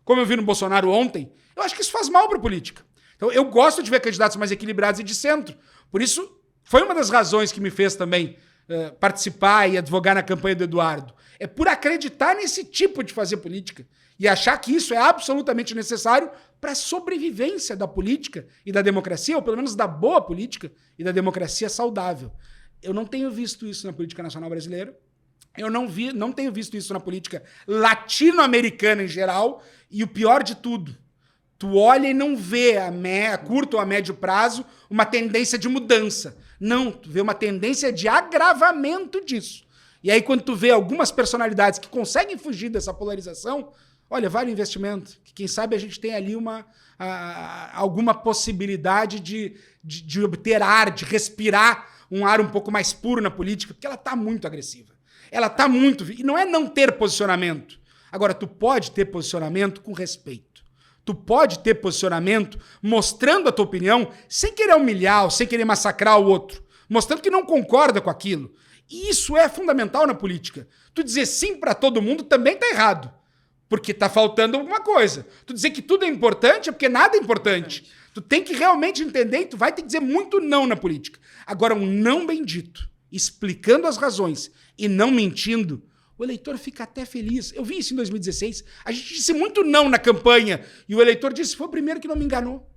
como eu vi no Bolsonaro ontem, eu acho que isso faz mal pra política. Então, eu gosto de ver candidatos mais equilibrados e de centro. Por isso, foi uma das razões que me fez também participar e advogar na campanha do Eduardo. É por acreditar nesse tipo de fazer política e achar que isso é absolutamente necessário para a sobrevivência da política e da democracia, ou pelo menos da boa política e da democracia saudável. Eu não tenho visto isso na política nacional brasileira. Eu não tenho visto isso na política latino-americana em geral. E o pior de tudo, tu olha e não vê a curto ou a médio prazo uma tendência de mudança. Não, tu vê uma tendência de agravamento disso. E aí quando tu vê algumas personalidades que conseguem fugir dessa polarização, olha, vale o investimento. Que quem sabe a gente tem ali alguma possibilidade de obter ar, de respirar um ar um pouco mais puro na política, porque ela está muito agressiva. Ela está muito... E não é não ter posicionamento. Agora, tu pode ter posicionamento com respeito. Tu pode ter posicionamento mostrando a tua opinião sem querer humilhar ou sem querer massacrar o outro. Mostrando que não concorda com aquilo. E isso é fundamental na política. Tu dizer sim para todo mundo também tá errado. Porque tá faltando alguma coisa. Tu dizer que tudo é importante é porque nada é importante. Tu tem que realmente entender e tu vai ter que dizer muito não na política. Agora, um não bendito, explicando as razões e não mentindo, o eleitor fica até feliz. Eu vi isso em 2016. A gente disse muito não na campanha. E o eleitor disse, foi o primeiro que não me enganou.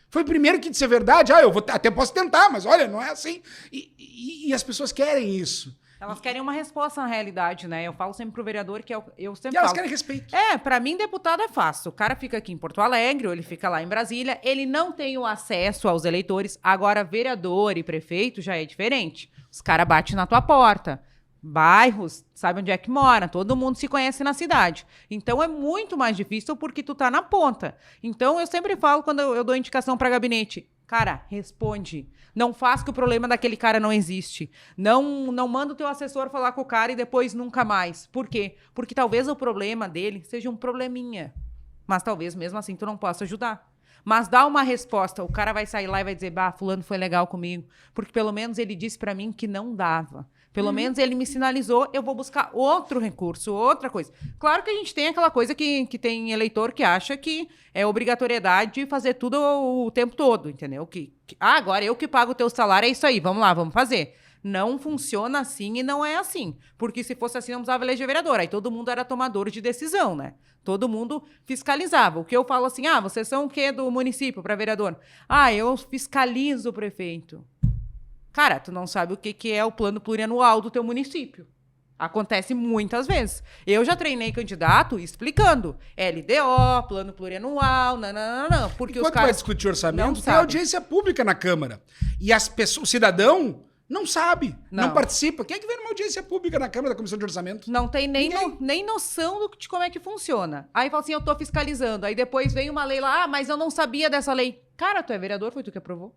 Foi o primeiro que disse a verdade. Eu até posso tentar, mas olha, não é assim. E as pessoas querem isso. Elas querem uma resposta na realidade, né? Eu falo sempre pro vereador que eu sempre elas falo. Querem respeito. Pra mim, deputado é fácil. O cara fica aqui em Porto Alegre, ou ele fica lá em Brasília, ele não tem o acesso aos eleitores. Agora, vereador e prefeito já é diferente. Os caras batem na tua porta. bairros, sabe onde é que mora, todo mundo se conhece na cidade. Então é muito mais difícil porque tu tá na ponta. Então eu sempre falo quando eu dou indicação para gabinete, cara, responde. Não faz que o problema daquele cara não existe. Não manda o teu assessor falar com o cara e depois nunca mais. Por quê? Porque talvez o problema dele seja um probleminha. Mas talvez mesmo assim tu não possa ajudar. Mas dá uma resposta. O cara vai sair lá e vai dizer, bah, fulano foi legal comigo. Porque pelo menos ele disse pra mim que não dava. Pelo menos ele me sinalizou, eu vou buscar outro recurso, outra coisa. Claro que a gente tem aquela coisa que tem eleitor que acha que é obrigatoriedade de fazer tudo o tempo todo, entendeu? Agora eu que pago o teu salário, é isso aí, vamos lá, vamos fazer. Não funciona assim e não é assim. Porque se fosse assim, não precisava eleger vereador. Aí todo mundo era tomador de decisão, né? Todo mundo fiscalizava. O que eu falo assim, vocês são o quê do município para vereador? Eu fiscalizo o prefeito. Cara, tu não sabe o que é o plano plurianual do teu município. Acontece muitas vezes. Eu já treinei candidato explicando. LDO, plano plurianual, não. Porque os caras vai discutir orçamento, tem audiência pública na Câmara. E o cidadão não sabe, não participa. Quem é que vem numa audiência pública na Câmara da Comissão de Orçamento? Não tem nem noção de como é que funciona. Aí fala assim, eu tô fiscalizando. Aí depois vem uma lei lá, mas eu não sabia dessa lei. Cara, tu é vereador, foi tu que aprovou.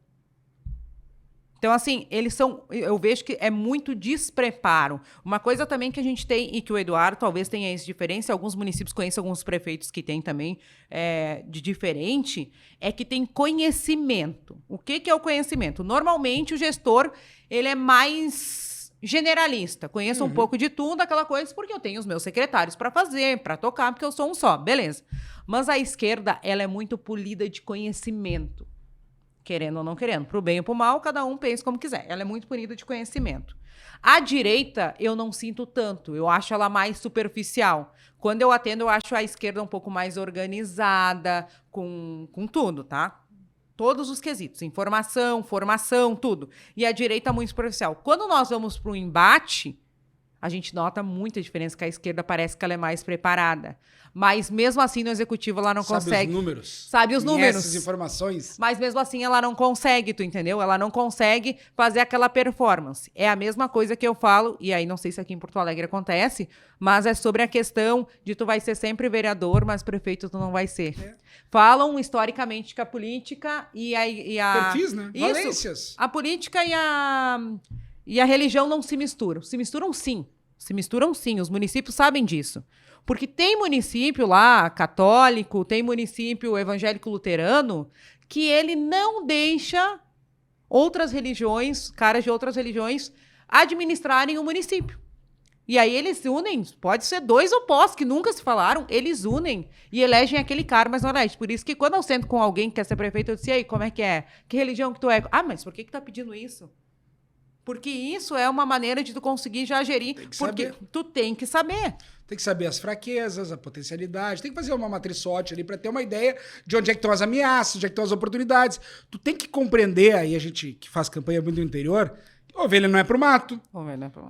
Então, assim, eu vejo que é muito despreparo. Uma coisa também que a gente tem, e que o Eduardo talvez tenha essa diferença, alguns municípios conhecem alguns prefeitos que têm também de diferente, é que tem conhecimento. O que é o conhecimento? Normalmente, o gestor, ele é mais generalista. Conheço um pouco de tudo, aquela coisa, porque eu tenho os meus secretários para fazer, para tocar, porque eu sou um só, beleza. Mas a esquerda, ela é muito polida de conhecimento. Querendo ou não querendo. Pro bem ou pro mal, cada um pensa como quiser. Ela é muito punida de conhecimento. A direita, eu não sinto tanto. Eu acho ela mais superficial. Quando eu atendo, eu acho a esquerda um pouco mais organizada, com tudo, tá? Todos os quesitos. Informação, formação, tudo. E a direita muito superficial. Quando nós vamos pro embate, a gente nota muita diferença, que a esquerda parece que ela é mais preparada. Mas mesmo assim, no executivo, ela não consegue. Sabe os números. Sabe os números. Essas informações. Mas mesmo assim, ela não consegue, tu entendeu? Ela não consegue fazer aquela performance. É a mesma coisa que eu falo, e aí não sei se aqui em Porto Alegre acontece, mas é sobre a questão de tu vai ser sempre vereador, mas prefeito tu não vai ser. Falam historicamente que a política e a Perfis, né? Isso, Valências. A política e a religião não se misturam. Se misturam sim. Se misturam sim. Os municípios sabem disso. Porque tem município lá, católico, tem município evangélico luterano, que ele não deixa outras religiões, caras de outras religiões, administrarem o município. E aí eles unem, pode ser dois opostos que nunca se falaram, eles unem e elegem aquele cara mais honesto. Por isso que quando eu sento com alguém que quer ser prefeito, eu disse, e aí, como é que é? Que religião que tu é? Mas por que tá pedindo isso? Porque isso é uma maneira de tu conseguir já gerir, porque tu tem que saber. Tem que saber as fraquezas, a potencialidade, tem que fazer uma matriz SWOT ali para ter uma ideia de onde é que estão as ameaças, onde é que estão as oportunidades. Tu tem que compreender, aí a gente que faz campanha muito no interior, ovelha não é pro mato.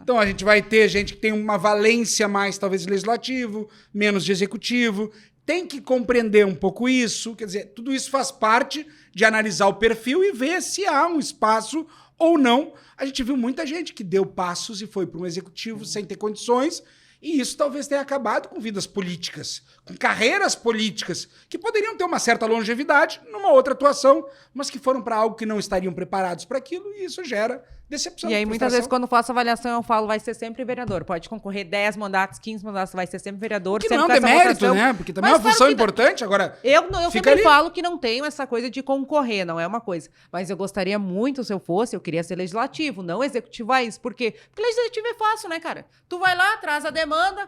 Então a gente vai ter gente que tem uma valência mais, talvez, legislativo, menos de executivo. Tem que compreender um pouco isso, quer dizer, tudo isso faz parte de analisar o perfil e ver se há um espaço ou não. A gente viu muita gente que deu passos e foi para um executivo sem ter condições, e isso talvez tenha acabado com vidas políticas, com carreiras políticas, que poderiam ter uma certa longevidade numa outra atuação, mas que foram para algo que não estariam preparados para aquilo, e isso gera decepção. E aí, muitas vezes, quando faço avaliação, eu falo, vai ser sempre vereador. Pode concorrer 10 mandatos, 15 mandatos, vai ser sempre vereador. Que sempre não é um demérito, né? Porque também é uma função importante. Agora, eu sempre falo que não tenho essa coisa de concorrer, não é uma coisa. Mas eu gostaria muito, se eu fosse, eu queria ser legislativo, não executivo a isso. Por quê? Porque legislativo é fácil, né, cara? Tu vai lá, traz a demanda...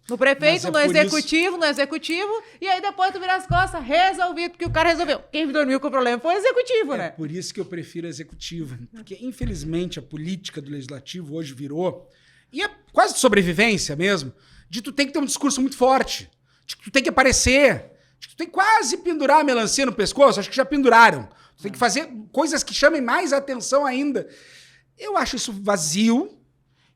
No prefeito, no executivo, e aí depois tu vira as costas, resolvido, porque o cara resolveu. Quem dormiu com o problema foi o executivo, né? Por isso que eu prefiro executivo, porque infelizmente a política do legislativo hoje virou, e é quase de sobrevivência mesmo, de tu tem que ter um discurso muito forte, de que tu tem que aparecer, de que tu tem que quase pendurar a melancia no pescoço, acho que já penduraram. Tu tem que fazer coisas que chamem mais atenção ainda. Eu acho isso vazio,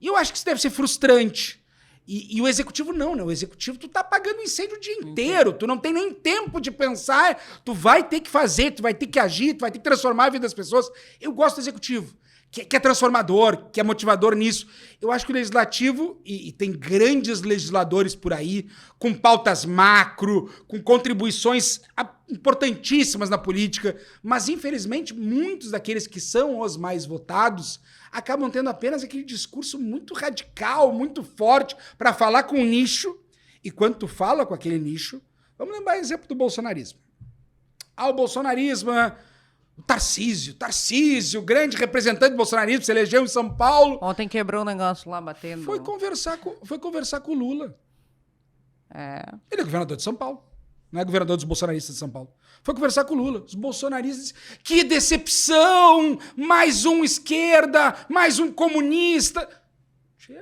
e eu acho que isso deve ser frustrante. E o executivo não, né? O executivo, tu tá apagando incêndio o dia inteiro, tu não tem nem tempo de pensar, tu vai ter que fazer, tu vai ter que agir, tu vai ter que transformar a vida das pessoas. Eu gosto do executivo, que é transformador, que é motivador nisso. Eu acho que o legislativo, e tem grandes legisladores por aí, com pautas macro, com contribuições importantíssimas na política, mas infelizmente muitos daqueles que são os mais votados acabam tendo apenas aquele discurso muito radical, muito forte, para falar com um nicho, e quando tu fala com aquele nicho, vamos lembrar o exemplo do bolsonarismo. O bolsonarismo... O Tarcísio, grande representante do bolsonarismo, se elegeu em São Paulo. Ontem quebrou um negócio lá batendo. Foi conversar com o Lula. Ele é governador de São Paulo. Não é governador dos bolsonaristas de São Paulo. Foi conversar com o Lula. Os bolsonaristas... Que decepção! Mais um esquerda, mais um comunista.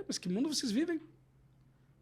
Mas que mundo vocês vivem?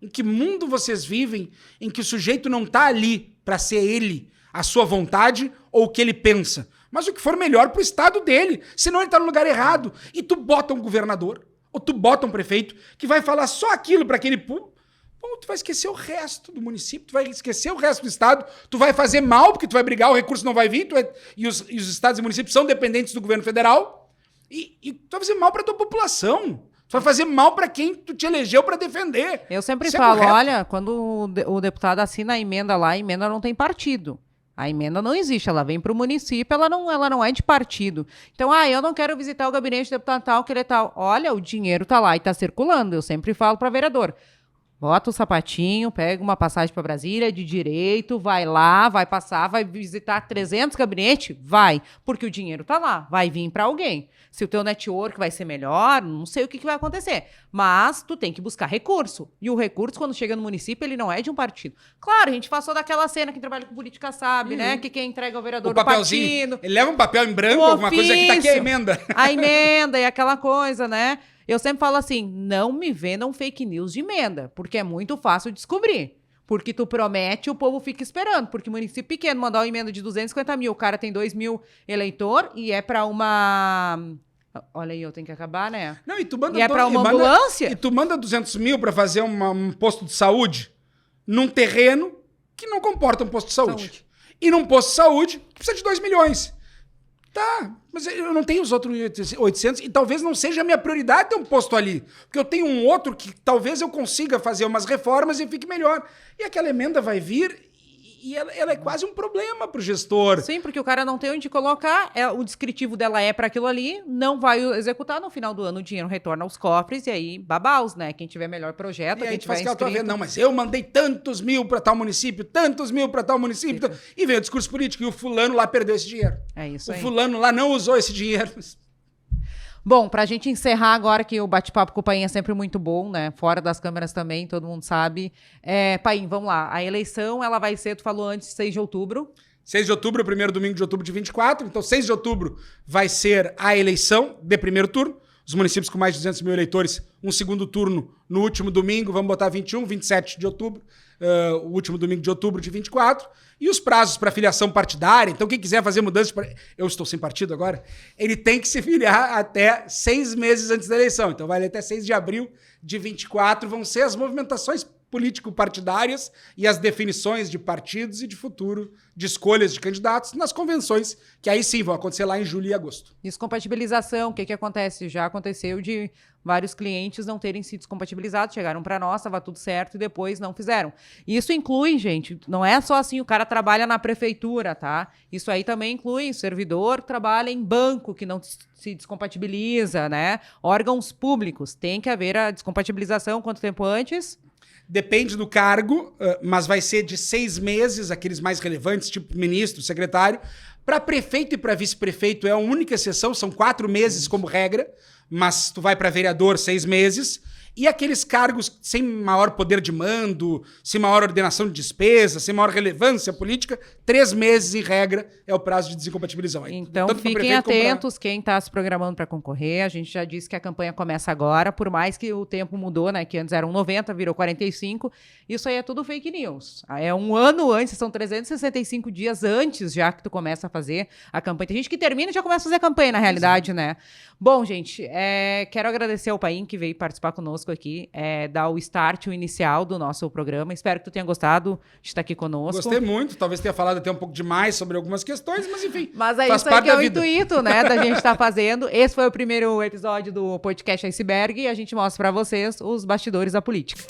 Em que mundo vocês vivem em que o sujeito não tá ali para ser ele, a sua vontade ou o que ele pensa? Mas o que for melhor pro estado dele. Senão ele tá no lugar errado. E tu bota um governador, ou tu bota um prefeito, que vai falar só aquilo para aquele público. Bom, tu vai esquecer o resto do município, tu vai esquecer o resto do estado, tu vai fazer mal, porque tu vai brigar, o recurso não vai vir, e os estados e municípios são dependentes do governo federal, e tu vai fazer mal pra tua população. Tu vai fazer mal pra quem tu te elegeu pra defender. Eu sempre falo, olha, quando o deputado assina a emenda lá, a emenda não tem partido. A emenda não existe, ela vem para o município, ela não é de partido. Então, eu não quero visitar o gabinete do deputado tal, que ele é tal. Olha, o dinheiro tá lá e tá circulando. Eu sempre falo para vereador, bota o sapatinho, pega uma passagem para Brasília de direito, vai lá, vai passar, vai visitar 300 gabinetes? Vai, porque o dinheiro tá lá, vai vir para alguém. Se o teu network vai ser melhor, não sei o que vai acontecer. Mas tu tem que buscar recurso. E o recurso, quando chega no município, ele não é de um partido. Claro, a gente passou daquela cena, quem trabalha com política sabe, né? Que quem entrega ao vereador do partido. Ele leva um papel em branco, alguma coisa que tá aqui a emenda. A emenda e aquela coisa, né? Eu sempre falo assim, não me vendam fake news de emenda, porque é muito fácil descobrir. Porque tu promete, o povo fica esperando. Porque município pequeno, mandar uma emenda de 250 mil, o cara tem 2 mil eleitor e é pra uma... Olha aí, eu tenho que acabar, né? Não, e tu manda... E é pra uma ambulância? E tu manda 200 mil pra fazer um posto de saúde num terreno que não comporta um posto de saúde. E num posto de saúde, tu precisa de 2 milhões. Tá, mas eu não tenho os outros 800 e talvez não seja a minha prioridade ter um posto ali. Porque eu tenho um outro que talvez eu consiga fazer umas reformas e fique melhor. E aquela emenda vai vir e ela é quase um problema pro gestor. Sim, porque o cara não tem onde colocar, o descritivo dela é para aquilo ali, não vai executar, no final do ano o dinheiro retorna aos cofres e aí babaus, né? Quem tiver melhor projeto, quem tiver inscrito... Não, mas eu mandei tantos mil para tal município, e veio o discurso político e o fulano lá perdeu esse dinheiro. É isso aí. O fulano lá não usou esse dinheiro. Bom, pra gente encerrar agora, que o bate-papo com o Paim é sempre muito bom, né? Fora das câmeras também, todo mundo sabe. Paim, vamos lá. A eleição, ela vai ser, tu falou antes, 6 de outubro. 6 de outubro, o primeiro domingo de outubro de 24. Então, 6 de outubro vai ser a eleição de primeiro turno. Os municípios com mais de 200 mil eleitores, um segundo turno no último domingo, vamos botar 21, 27 de outubro, o último domingo de outubro de 24. E os prazos para filiação partidária. Então, quem quiser fazer mudanças... Eu estou sem partido agora. Ele tem que se filiar até 6 meses antes da eleição. Então, vai até 6 de abril de 24. Vão ser as movimentações político-partidárias e as definições de partidos e de futuro de escolhas de candidatos nas convenções, que aí sim vão acontecer lá em julho e agosto. Descompatibilização, o que acontece? Já aconteceu de vários clientes não terem sido descompatibilizados, chegaram para nós, estava tudo certo e depois não fizeram. Isso inclui, gente, não é só assim, o cara trabalha na prefeitura, tá? Isso aí também inclui o servidor que trabalha em banco, que não se descompatibiliza, né? Órgãos públicos, tem que haver a descompatibilização quanto tempo antes? Depende do cargo, mas vai ser de 6 meses, aqueles mais relevantes, tipo ministro, secretário. Para prefeito e para vice-prefeito é a única exceção, são 4 meses como regra, mas tu vai para vereador 6 meses. E aqueles cargos sem maior poder de mando, sem maior ordenação de despesa, sem maior relevância política, 3 meses, em regra, é o prazo de desincompatibilização. Então, fiquem atentos quem está se programando para concorrer. A gente já disse que a campanha começa agora, por mais que o tempo mudou, né? Que antes eram 90, virou 45. Isso aí é tudo fake news. É um ano antes, são 365 dias antes já que tu começa a fazer a campanha. Tem gente que termina e já começa a fazer a campanha, na realidade, né? Bom, gente, quero agradecer ao Paim que veio participar conosco conosco aqui, dar o start, o inicial do nosso programa. Espero que tu tenha gostado de estar aqui conosco. Gostei muito, talvez tenha falado até um pouco demais sobre algumas questões, mas enfim, Mas é faz isso aí parte que é da o vida. intuito, né, da gente estar fazendo. Esse foi o primeiro episódio do podcast Iceberg e a gente mostra para vocês os bastidores da política.